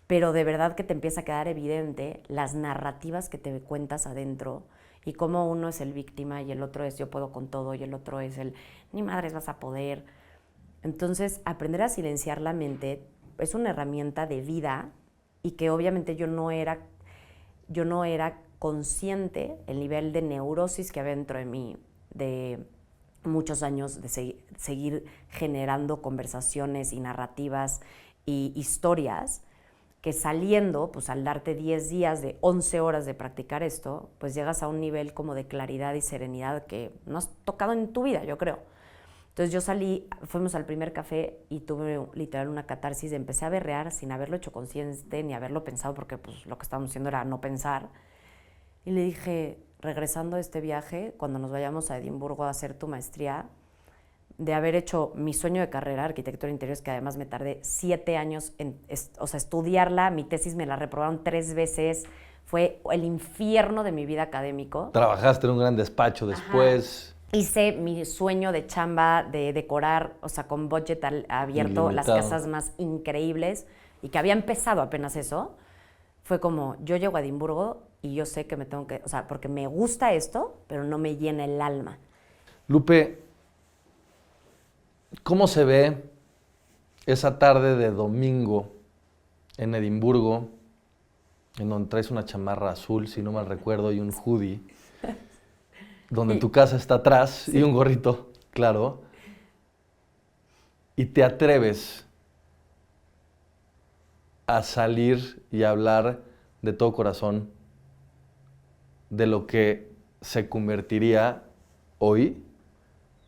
pero de verdad que te empieza a quedar evidente las narrativas que te cuentas adentro y cómo uno es el víctima y el otro es yo puedo con todo y el otro es el ni madres vas a poder. Entonces, aprender a silenciar la mente es una herramienta de vida y que obviamente yo no era consciente el nivel de neurosis que había dentro de mí de muchos años de seguir generando conversaciones y narrativas y historias que saliendo, pues al darte 10 días de 11 horas de practicar esto, pues llegas a un nivel como de claridad y serenidad que no has tocado en tu vida, yo creo. Entonces yo fuimos al primer café y tuve literal una catarsis, empecé a berrear sin haberlo hecho consciente ni haberlo pensado, porque pues lo que estábamos haciendo era no pensar. Y le dije, regresando de este viaje, cuando nos vayamos a Edimburgo a hacer tu maestría, de haber hecho mi sueño de carrera, arquitectura de interiores, que además me tardé 7 años en estudiarla, mi tesis me la reprobaron 3 veces, fue el infierno de mi vida académico. Trabajaste en un gran despacho después. Ajá. Hice mi sueño de chamba, de decorar, o sea, con budget abierto, Ilimitado. las casas más increíbles, y que había empezado apenas eso. Fue como, yo llego a Edimburgo y yo sé que me tengo que, o sea, porque me gusta esto, pero no me llena el alma. Lupe, ¿cómo se ve esa tarde de domingo en Edimburgo, en donde traes una chamarra azul, si no mal recuerdo, y un hoodie, donde tu casa está atrás, sí, y un gorrito, claro, y te atreves a salir y a hablar de todo corazón de lo que se convertiría hoy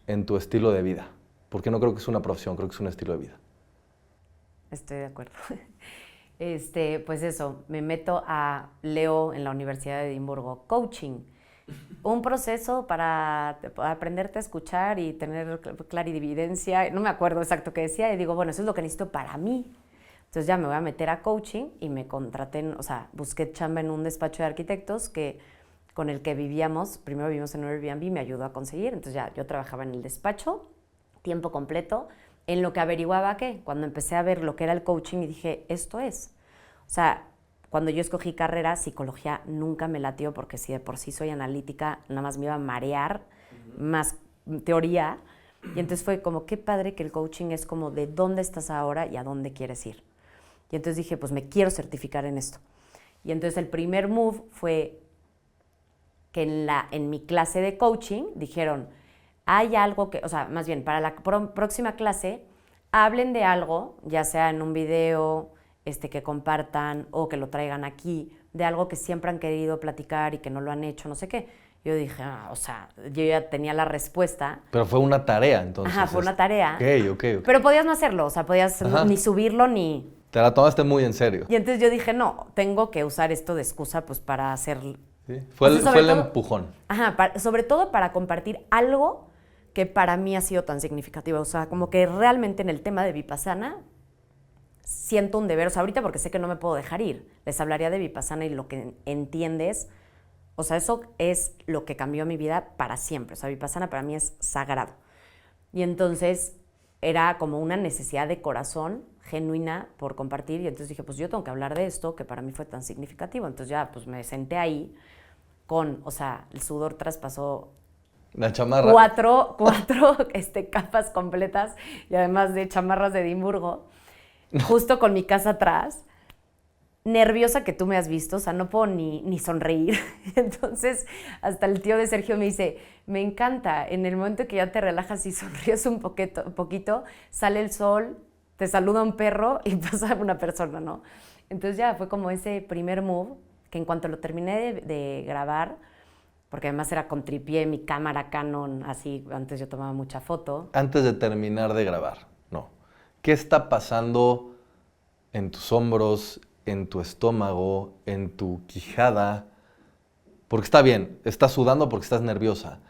en tu estilo de vida? Porque no creo que es una profesión, creo que es un estilo de vida. Estoy de acuerdo. Pues eso, me meto leo en la Universidad de Edimburgo, coaching, un proceso para aprenderte a escuchar y tener clarividencia, no me acuerdo exacto qué decía, y digo, bueno, eso es lo que necesito para mí. Entonces ya me voy a meter a coaching y me contraté, o sea, busqué chamba en un despacho de arquitectos con el que vivíamos, primero vivimos en un Airbnb, me ayudó a conseguir, entonces ya yo trabajaba en el despacho, tiempo completo, en lo que averiguaba cuando empecé a ver lo que era el coaching y dije, esto es. O sea, cuando yo escogí carrera, psicología nunca me latió porque si de por sí soy analítica, nada más me iba a marear, más teoría. Y entonces fue como, qué padre que el coaching es como de dónde estás ahora y a dónde quieres ir. Y entonces dije, pues me quiero certificar en esto. Y entonces el primer move fue que en mi clase de coaching dijeron, hay algo que, o sea, más bien, para la próxima clase, hablen de algo, ya sea en un video, que compartan o que lo traigan aquí, de algo que siempre han querido platicar y que no lo han hecho, no sé qué. Yo dije, o sea, yo ya tenía la respuesta. Pero fue una tarea, entonces. Ajá, fue una tarea. Ok. Pero podías no hacerlo, o sea, podías ni subirlo ni... Te la tomaste muy en serio. Y entonces yo dije, no, tengo que usar esto de excusa pues para hacer... Sí. Fue el empujón. Ajá, sobre todo para compartir algo que para mí ha sido tan significativo. O sea, como que realmente en el tema de Vipassana siento un deber. O sea, ahorita porque sé que no me puedo dejar ir. Les hablaría de Vipassana y lo que entiendes. O sea, eso es lo que cambió mi vida para siempre. O sea, Vipassana para mí es sagrado. Y entonces era como una necesidad de corazón genuina por compartir. Y entonces dije, pues yo tengo que hablar de esto que para mí fue tan significativo. Entonces ya pues me senté ahí o sea, el sudor traspasó la chamarra. Cuatro capas completas y además de chamarras de Edimburgo, justo con mi casa atrás, nerviosa que tú me has visto, o sea, no puedo ni sonreír. Entonces, hasta el tío de Sergio me dice, me encanta, en el momento que ya te relajas y sonríes un poquito, sale el sol, te saluda un perro y pasa una persona, ¿no? Entonces ya fue como ese primer move, que en cuanto lo terminé de grabar, porque además era con tripié, mi cámara Canon, así, antes yo tomaba mucha foto. Antes de terminar de grabar, no. ¿Qué está pasando en tus hombros, en tu estómago, en tu quijada? Porque está bien, estás sudando porque estás nerviosa,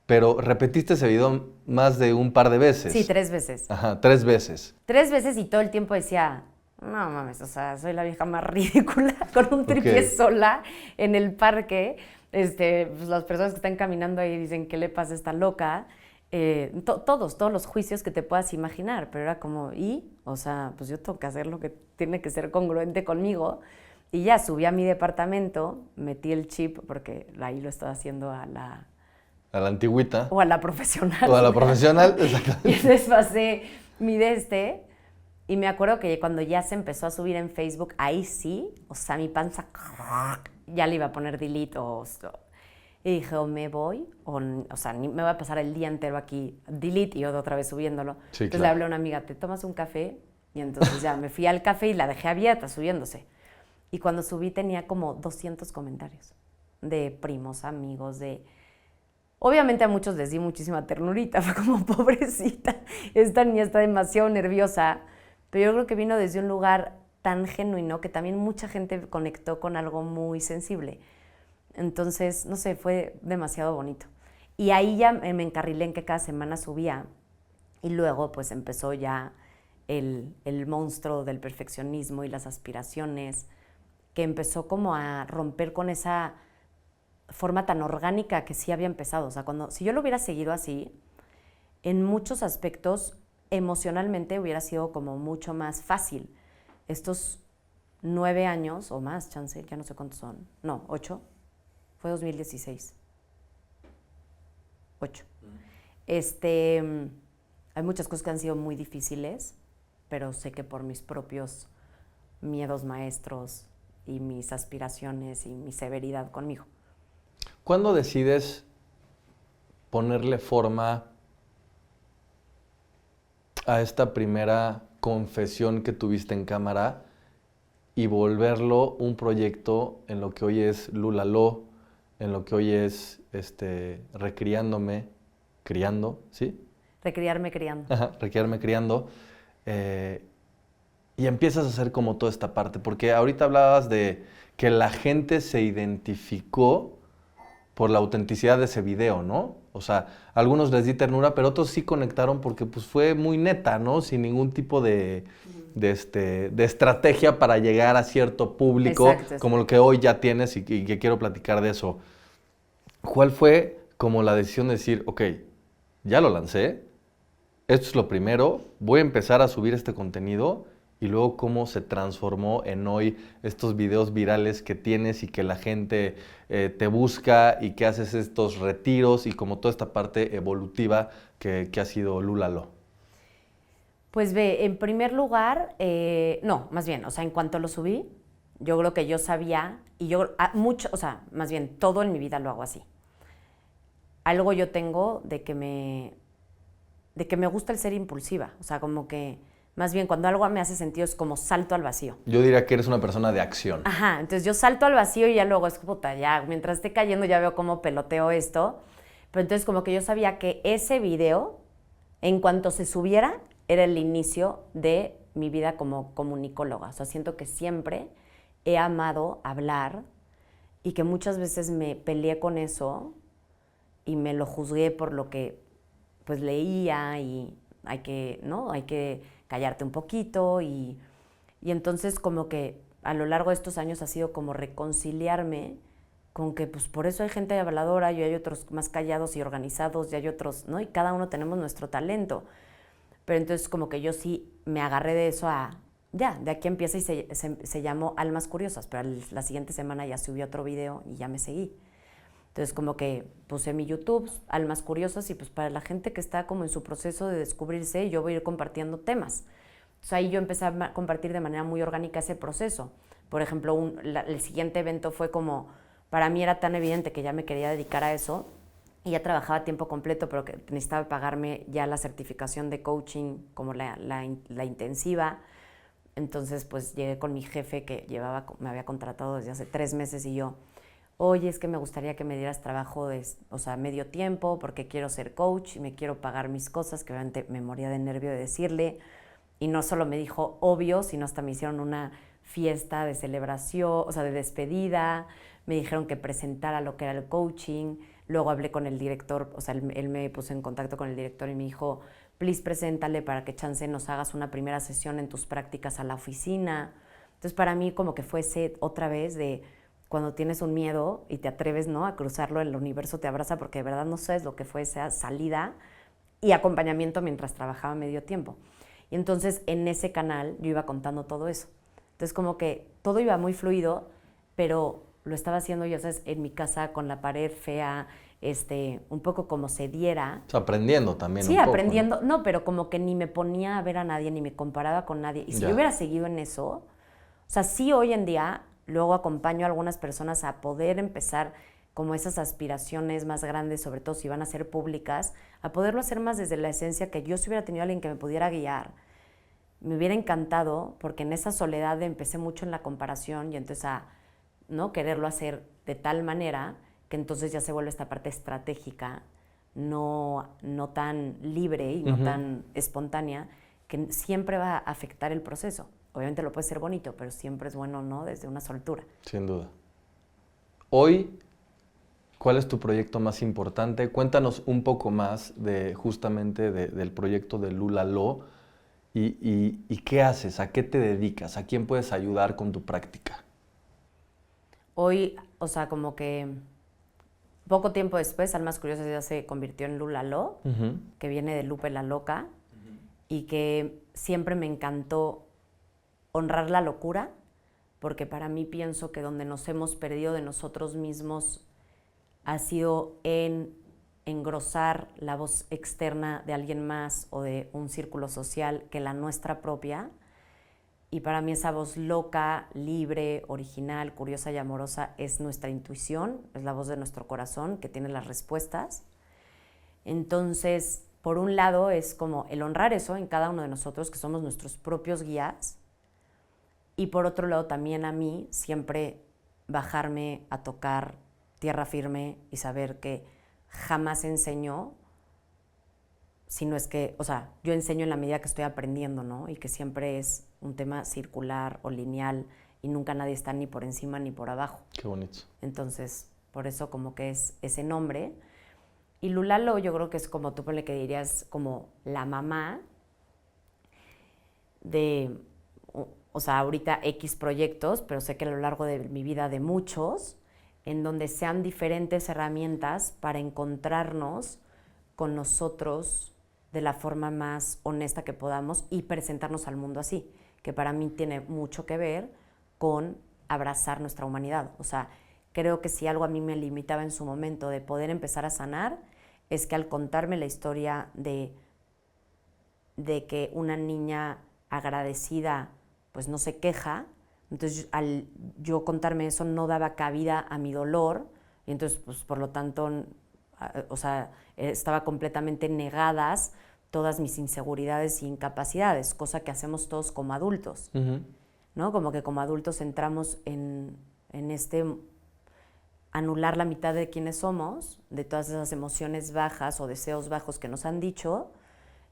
pero repetiste ese video más de un par de veces. Sí, 3 veces. Ajá, 3 veces. 3 veces y todo el tiempo decía, no mames, o sea, soy la vieja más ridícula con un tripié sola en el parque. Pues las personas que están caminando ahí dicen, ¿qué le pasa a esta loca? Todos los juicios que te puedas imaginar, pero era como, o sea, pues yo tengo que hacer lo que tiene que ser congruente conmigo. Y ya subí a mi departamento, metí el chip, porque ahí lo estaba haciendo a la antigüita. O a la profesional. O a la profesional, exactamente. Y entonces pasé mi y me acuerdo que cuando ya se empezó a subir en Facebook, ahí sí, o sea, mi panza ya le iba a poner delete y dije, o me voy, o sea, me voy a pasar el día entero aquí, delete y yo otra vez subiéndolo. Sí, entonces claro. le hablé a una amiga, ¿te tomas un café? Y entonces ya me fui al café y la dejé abierta, subiéndose. Y cuando subí tenía como 200 comentarios de primos, amigos, Obviamente a muchos les di muchísima ternurita, fue como, pobrecita, esta niña está demasiado nerviosa, pero yo creo que vino desde un lugar tan genuino que también mucha gente conectó con algo muy sensible. Entonces, no sé, fue demasiado bonito. Y ahí ya me encarrilé en que cada semana subía y luego pues empezó ya el monstruo del perfeccionismo y las aspiraciones, que empezó como a romper con esa forma tan orgánica que sí había empezado. O sea, si yo lo hubiera seguido así, en muchos aspectos emocionalmente hubiera sido como mucho más fácil. Estos 9 años o más, chance, ya no sé cuántos son. No, 8. Fue 2016. 8. Hay muchas cosas que han sido muy difíciles, pero sé que por mis propios miedos maestros y mis aspiraciones y mi severidad conmigo. ¿Cuándo decides ponerle forma a esta primera confesión que tuviste en cámara y volverlo un proyecto en lo que hoy es Lulalo, en lo que hoy es Recriándome, criando, ¿sí? Recriarme criando. Ajá, Recriarme criando. Y empiezas a hacer como toda esta parte, porque ahorita hablabas de que la gente se identificó por la autenticidad de ese video, ¿no? O sea, a algunos les di ternura, pero otros sí conectaron porque pues fue muy neta, ¿no? Sin ningún tipo de estrategia para llegar a cierto público, Exacto. como lo que hoy ya tienes y que quiero platicar de eso. ¿Cuál fue como la decisión de decir, ok, ya lo lancé, esto es lo primero, voy a empezar a subir este contenido? Y luego cómo se transformó en hoy estos videos virales que tienes y que la gente te busca y que haces estos retiros y como toda esta parte evolutiva que ha sido Lulalo. Pues ve, en primer lugar, no, más bien, o sea, en cuanto lo subí, yo creo que yo sabía, y yo mucho, o sea, más bien, todo en mi vida lo hago así. Algo yo tengo de que me gusta el ser impulsiva, o sea, como que, más bien, cuando algo me hace sentido es como salto al vacío. Yo diría que eres una persona de acción. Ajá, entonces yo salto al vacío y ya luego es puta, ya, mientras esté cayendo ya veo cómo peloteo esto, pero entonces como que yo sabía que ese video, en cuanto se subiera, era el inicio de mi vida como comunicóloga. O sea, siento que siempre he amado hablar y que muchas veces me peleé con eso y me lo juzgué por lo que pues leía y hay que, ¿no? Hay que callarte un poquito y entonces como que a lo largo de estos años ha sido como reconciliarme con que pues por eso hay gente habladora y hay otros más callados y organizados y hay otros, ¿no? Y cada uno tenemos nuestro talento. Pero entonces como que yo sí me agarré de eso a, ya, de aquí empieza y se llamó Almas Curiosas, pero la siguiente semana ya subí otro video y ya me seguí. Entonces como que puse mi YouTube, Almas Curiosas, y pues para la gente que está como en su proceso de descubrirse, yo voy a ir compartiendo temas. Entonces ahí yo empecé a compartir de manera muy orgánica ese proceso. Por ejemplo, el siguiente evento fue como, para mí era tan evidente que ya me quería dedicar a eso, y ya trabajaba a tiempo completo, pero que necesitaba pagarme ya la certificación de coaching, como la intensiva. Entonces, pues llegué con mi jefe que me había contratado desde hace 3 meses y yo, oye, es que me gustaría que me dieras trabajo o sea, medio tiempo, porque quiero ser coach y me quiero pagar mis cosas, que obviamente me moría de nervio de decirle. Y no solo me dijo obvio, sino hasta me hicieron una fiesta de celebración, o sea, de despedida. Me dijeron que presentara lo que era el coaching. Luego hablé con el director, o sea, él me puso en contacto con el director y me dijo, please, preséntale para que chance nos hagas una primera sesión en tus prácticas a la oficina. Entonces, para mí como que fue otra vez de cuando tienes un miedo y te atreves, ¿no?, a cruzarlo, el universo te abraza porque de verdad no sabes lo que fue esa salida y acompañamiento mientras trabajaba medio tiempo. Y entonces, en ese canal yo iba contando todo eso. Entonces, como que todo iba muy fluido, pero lo estaba haciendo, ya sabes, en mi casa con la pared fea, un poco como se diera. O sea, aprendiendo también sí, un poco, aprendiendo, ¿no? Pero como que ni me ponía a ver a nadie, ni me comparaba con nadie. Y si yo hubiera seguido en eso, o sea, sí hoy en día luego acompaño a algunas personas a poder empezar como esas aspiraciones más grandes, sobre todo si van a ser públicas, a poderlo hacer más desde la esencia, que yo si hubiera tenido a alguien que me pudiera guiar, me hubiera encantado, porque en esa soledad empecé mucho en la comparación y entonces a, ¿no?, quererlo hacer de tal manera que entonces ya se vuelve esta parte estratégica, no tan libre y no tan espontánea, que siempre va a afectar el proceso. Obviamente lo puede ser bonito, pero siempre es bueno, ¿no?, desde una soltura. Sin duda. Hoy, ¿cuál es tu proyecto más importante? Cuéntanos un poco más justamente del proyecto de LuLaLo y qué haces, a qué te dedicas, a quién puedes ayudar con tu práctica. Hoy, o sea, como que poco tiempo después, Almas Curiosas ya se convirtió en LuLaLo, que viene de Lupe la Loca, y que siempre me encantó honrar la locura, porque para mí pienso que donde nos hemos perdido de nosotros mismos ha sido en engrosar la voz externa de alguien más o de un círculo social que la nuestra propia. Y para mí esa voz loca, libre, original, curiosa y amorosa es nuestra intuición, es la voz de nuestro corazón que tiene las respuestas. Entonces, por un lado es como el honrar eso en cada uno de nosotros, que somos nuestros propios guías. Y por otro lado también a mí siempre bajarme a tocar tierra firme y saber que jamás enseño, sino es que, o sea, yo enseño en la medida que estoy aprendiendo, ¿no? Y que siempre es un tema circular o lineal y nunca nadie está ni por encima ni por abajo. Qué bonito. Entonces, por eso como que es ese nombre. Y LuLaLo yo creo que es como tú le que dirías como la mamá de, o sea, ahorita X proyectos, pero sé que a lo largo de mi vida de muchos, en donde sean diferentes herramientas para encontrarnos con nosotros de la forma más honesta que podamos y presentarnos al mundo así, que para mí tiene mucho que ver con abrazar nuestra humanidad. O sea, creo que si algo a mí me limitaba en su momento de poder empezar a sanar, es que al contarme la historia de de que una niña agradecida pues no se queja. Entonces, al yo contarme eso no daba cabida a mi dolor y entonces, pues, por lo tanto, o sea, estaba completamente negadas todas mis inseguridades e incapacidades, cosa que hacemos todos como adultos, ¿no? Como que como adultos entramos en este anular la mitad de quienes somos, de todas esas emociones bajas o deseos bajos que nos han dicho,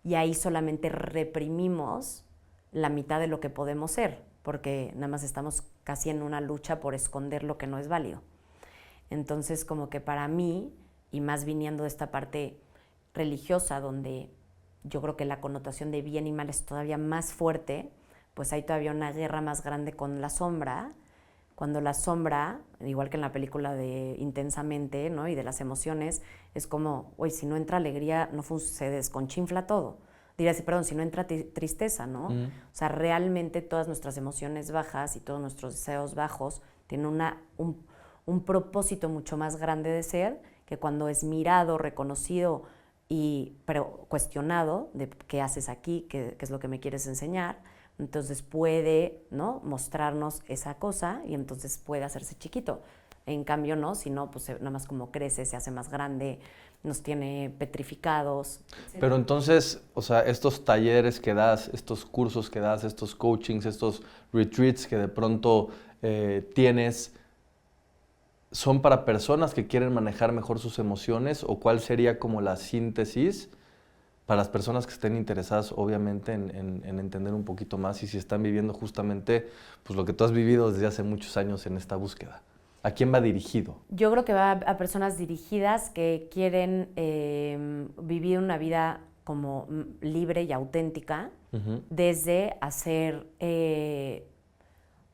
y ahí solamente reprimimos la mitad de lo que podemos ser, porque nada más estamos casi en una lucha por esconder lo que no es válido. Entonces, como que para mí, y más viniendo de esta parte religiosa, donde yo creo que la connotación de bien y mal es todavía más fuerte, pues hay todavía una guerra más grande con la sombra, cuando la sombra, igual que en la película de Intensamente, ¿no? Y de las emociones, es como, oye, si no entra alegría, se desconchinfla todo. Diría, perdón, si no entra tristeza, ¿no? O sea, realmente todas nuestras emociones bajas y todos nuestros deseos bajos tienen un propósito mucho más grande de ser, que cuando es mirado, reconocido pero cuestionado de qué haces aquí, qué es lo que me quieres enseñar, entonces puede, ¿no? Mostrarnos esa cosa y entonces puede hacerse chiquito. En cambio, no, si no, pues nada más como crece, se hace más grande, nos tiene petrificados. ¿Sí? Pero entonces, o sea, estos talleres que das, estos cursos que das, estos coachings, estos retreats que de pronto tienes, ¿son para personas que quieren manejar mejor sus emociones o cuál sería como la síntesis para las personas que estén interesadas, obviamente, en entender un poquito más y si están viviendo justamente pues, lo que tú has vivido desde hace muchos años en esta búsqueda? ¿A quién va dirigido? Yo creo que va a personas dirigidas que quieren vivir una vida como libre y auténtica, desde hacer,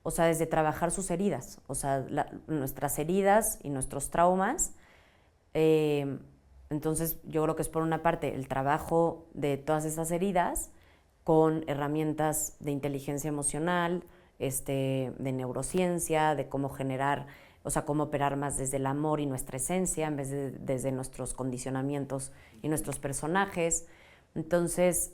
o sea, desde trabajar sus heridas, o sea, nuestras heridas y nuestros traumas. Entonces, yo creo que es por una parte el trabajo de todas esas heridas con herramientas de inteligencia emocional, de neurociencia, de cómo generar, o sea, cómo operar más desde el amor y nuestra esencia en vez de desde nuestros condicionamientos y nuestros personajes. Entonces,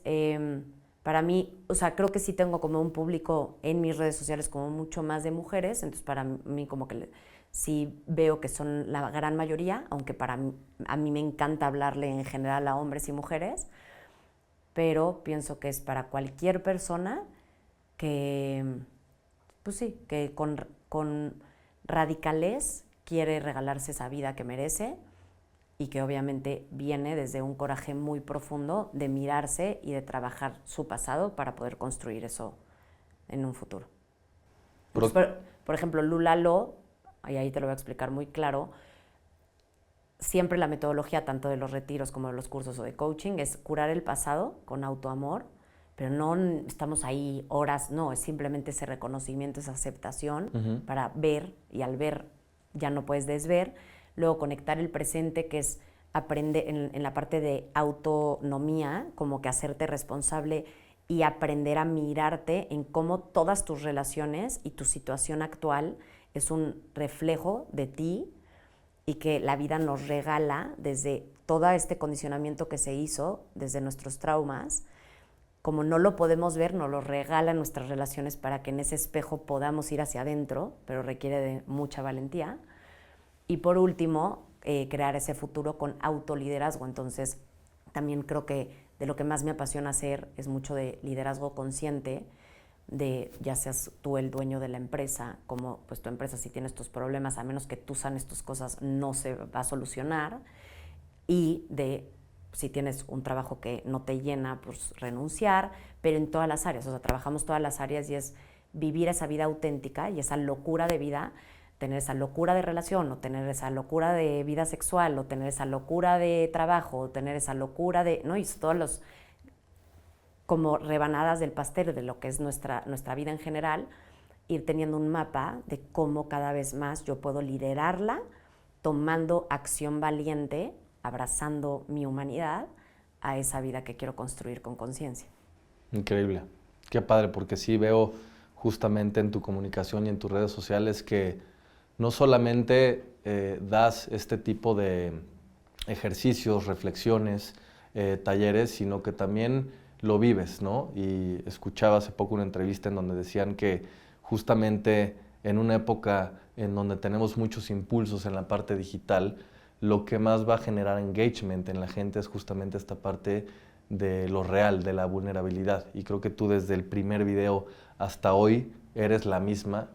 para mí, o sea, creo que sí tengo como un público en mis redes sociales como mucho más de mujeres, entonces para mí como que sí veo que son la gran mayoría, aunque a mí me encanta hablarle en general a hombres y mujeres, pero pienso que es para cualquier persona que, pues sí, que con radicalez quiere regalarse esa vida que merece y que obviamente viene desde un coraje muy profundo de mirarse y de trabajar su pasado para poder construir eso en un futuro. Entonces, por ejemplo, Lula Lo, y ahí te lo voy a explicar muy claro, siempre la metodología tanto de los retiros como de los cursos o de coaching es curar el pasado con autoamor, pero no estamos ahí horas, no, es simplemente ese reconocimiento, esa aceptación para ver, y al ver ya no puedes desver. Luego conectar el presente, que es aprender en la parte de autonomía, como que hacerte responsable y aprender a mirarte en cómo todas tus relaciones y tu situación actual es un reflejo de ti y que la vida nos regala desde todo este condicionamiento que se hizo, desde nuestros traumas. Como no lo podemos ver, nos lo regala en nuestras relaciones para que en ese espejo podamos ir hacia adentro, pero requiere de mucha valentía. Y por último, crear ese futuro con autoliderazgo. Entonces, también creo que de lo que más me apasiona hacer es mucho de liderazgo consciente, de ya seas tú el dueño de la empresa, como pues tu empresa si tiene estos problemas, a menos que tú sanes tus cosas, no se va a solucionar, y de si tienes un trabajo que no te llena, pues renunciar, pero en todas las áreas, o sea, trabajamos todas las áreas y es vivir esa vida auténtica y esa locura de vida, tener esa locura de relación, o tener esa locura de vida sexual, o tener esa locura de trabajo, o tener esa locura de, ¿no? Y todos los como rebanadas del pastel de lo que es nuestra vida en general, ir teniendo un mapa de cómo cada vez más yo puedo liderarla, tomando acción valiente, abrazando mi humanidad a esa vida que quiero construir con conciencia. Increíble. Qué padre, porque sí veo justamente en tu comunicación y en tus redes sociales que no solamente das este tipo de ejercicios, reflexiones, talleres, sino que también lo vives, ¿no? Y escuchaba hace poco una entrevista en donde decían que justamente en una época en donde tenemos muchos impulsos en la parte digital, lo que más va a generar engagement en la gente es justamente esta parte de lo real, de la vulnerabilidad. Y creo que tú desde el primer video hasta hoy eres la misma.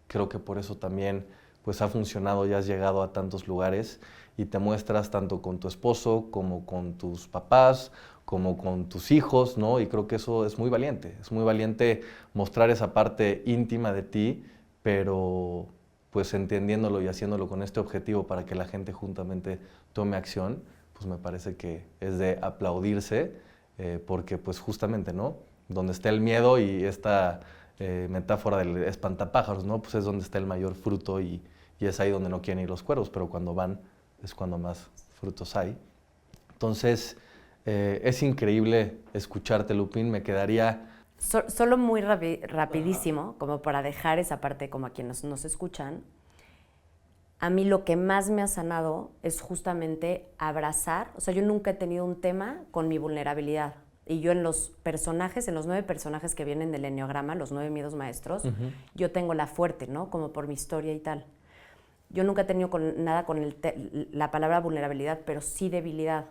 Creo que por eso también pues ha funcionado y has llegado a tantos lugares y te muestras tanto con tu esposo como con tus papás, como con tus hijos, ¿no? Y creo que eso es muy valiente mostrar esa parte íntima de ti, pero pues entendiéndolo y haciéndolo con este objetivo para que la gente juntamente tome acción, pues me parece que es de aplaudirse, porque pues justamente, ¿no? Donde está el miedo y esta metáfora del espantapájaros, ¿no? Pues es donde está el mayor fruto y es ahí donde no quieren ir los cuervos, pero cuando van es cuando más frutos hay. Entonces, es increíble escucharte, Lupín, me quedaría... Solo muy rapidísimo, como para dejar esa parte como a quienes nos escuchan. A mí lo que más me ha sanado es justamente abrazar, o sea, yo nunca he tenido un tema con mi vulnerabilidad. Y yo en los personajes, en los 9 personajes que vienen del enneagrama, los 9 miedos maestros, yo tengo la fuerte, ¿no? Como por mi historia y tal. Yo nunca he tenido nada con la palabra vulnerabilidad, pero sí debilidad.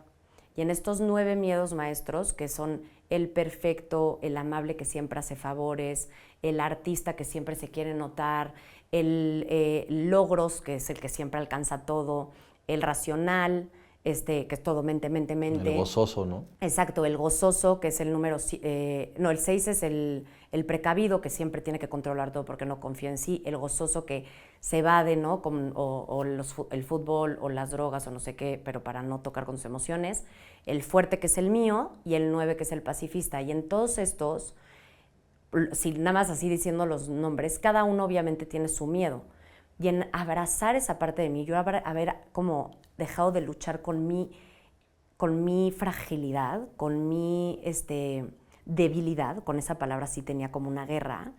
Y en estos 9 miedos maestros, que son el perfecto, el amable que siempre hace favores, el artista que siempre se quiere notar, el logros, que es el que siempre alcanza todo, el racional, que es todo mente. El gozoso, ¿no? Exacto, el gozoso, que es el número... no, el 6 es el precavido, que siempre tiene que controlar todo porque no confía en sí. El gozoso, que se evade, ¿no? El fútbol o las drogas o no sé qué, pero para no tocar con sus emociones. El fuerte, que es el mío, y el 9, que es el pacifista. Y en todos estos, si nada más así diciendo los nombres, cada uno obviamente tiene su miedo. Y en abrazar esa parte de mí, yo haber como dejado de luchar con mi fragilidad, con mi debilidad, con esa palabra sí tenía como una guerra,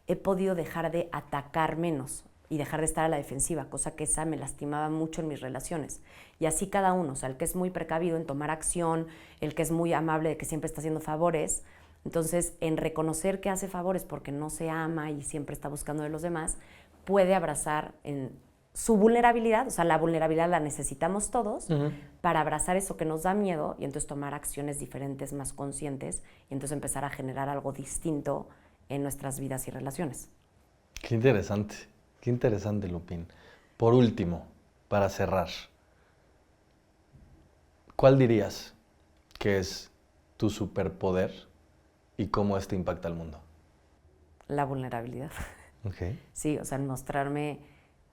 he podido dejar de atacar menos y dejar de estar a la defensiva, cosa que esa me lastimaba mucho en mis relaciones. Y así cada uno, o sea, el que es muy precavido en tomar acción, el que es muy amable, de que siempre está haciendo favores. Entonces, en reconocer que hace favores porque no se ama y siempre está buscando de los demás, puede abrazar en su vulnerabilidad, o sea, la vulnerabilidad la necesitamos todos para abrazar eso que nos da miedo y entonces tomar acciones diferentes, más conscientes, y entonces empezar a generar algo distinto en nuestras vidas y relaciones. Qué interesante, Lupín. Por último, para cerrar, ¿cuál dirías que es tu superpoder y cómo este impacta al mundo? La vulnerabilidad. Okay. Sí, o sea, mostrarme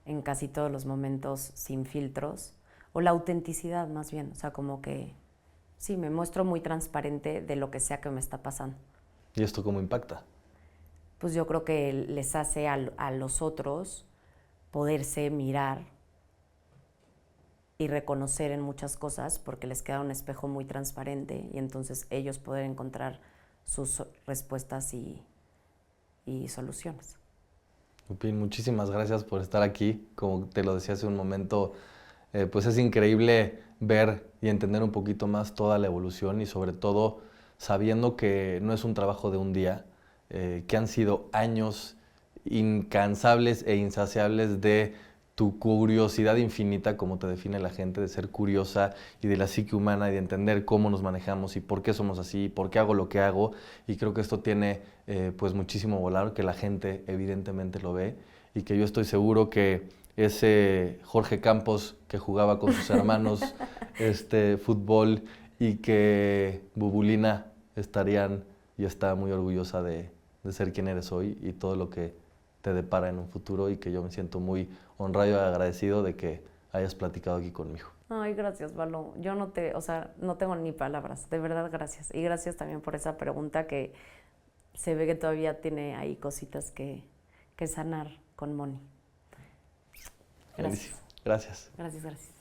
en casi todos los momentos sin filtros, o la autenticidad más bien, o sea, como que sí, me muestro muy transparente de lo que sea que me está pasando. ¿Y esto cómo impacta? Pues yo creo que les hace a los otros poderse mirar y reconocer en muchas cosas porque les queda un espejo muy transparente y entonces ellos poder encontrar sus respuestas y soluciones. Lupín, muchísimas gracias por estar aquí. Como te lo decía hace un momento, pues es increíble ver y entender un poquito más toda la evolución y sobre todo sabiendo que no es un trabajo de un día, que han sido años incansables e insaciables de tu curiosidad infinita, como te define la gente, de ser curiosa y de la psique humana y de entender cómo nos manejamos y por qué somos así, por qué hago lo que hago. Y creo que esto tiene pues muchísimo valor, que la gente evidentemente lo ve y que yo estoy seguro que ese Jorge Campos que jugaba con sus hermanos fútbol y que Bubulina estarían y está muy orgullosa de ser quien eres hoy y todo lo que te depara en un futuro, y que yo me siento muy honrado y agradecido de que hayas platicado aquí conmigo. Ay, gracias, Valo. Yo no tengo ni palabras, de verdad, gracias. Y gracias también por esa pregunta, que se ve que todavía tiene ahí cositas que sanar con Moni. Gracias. Gracias. Gracias, gracias.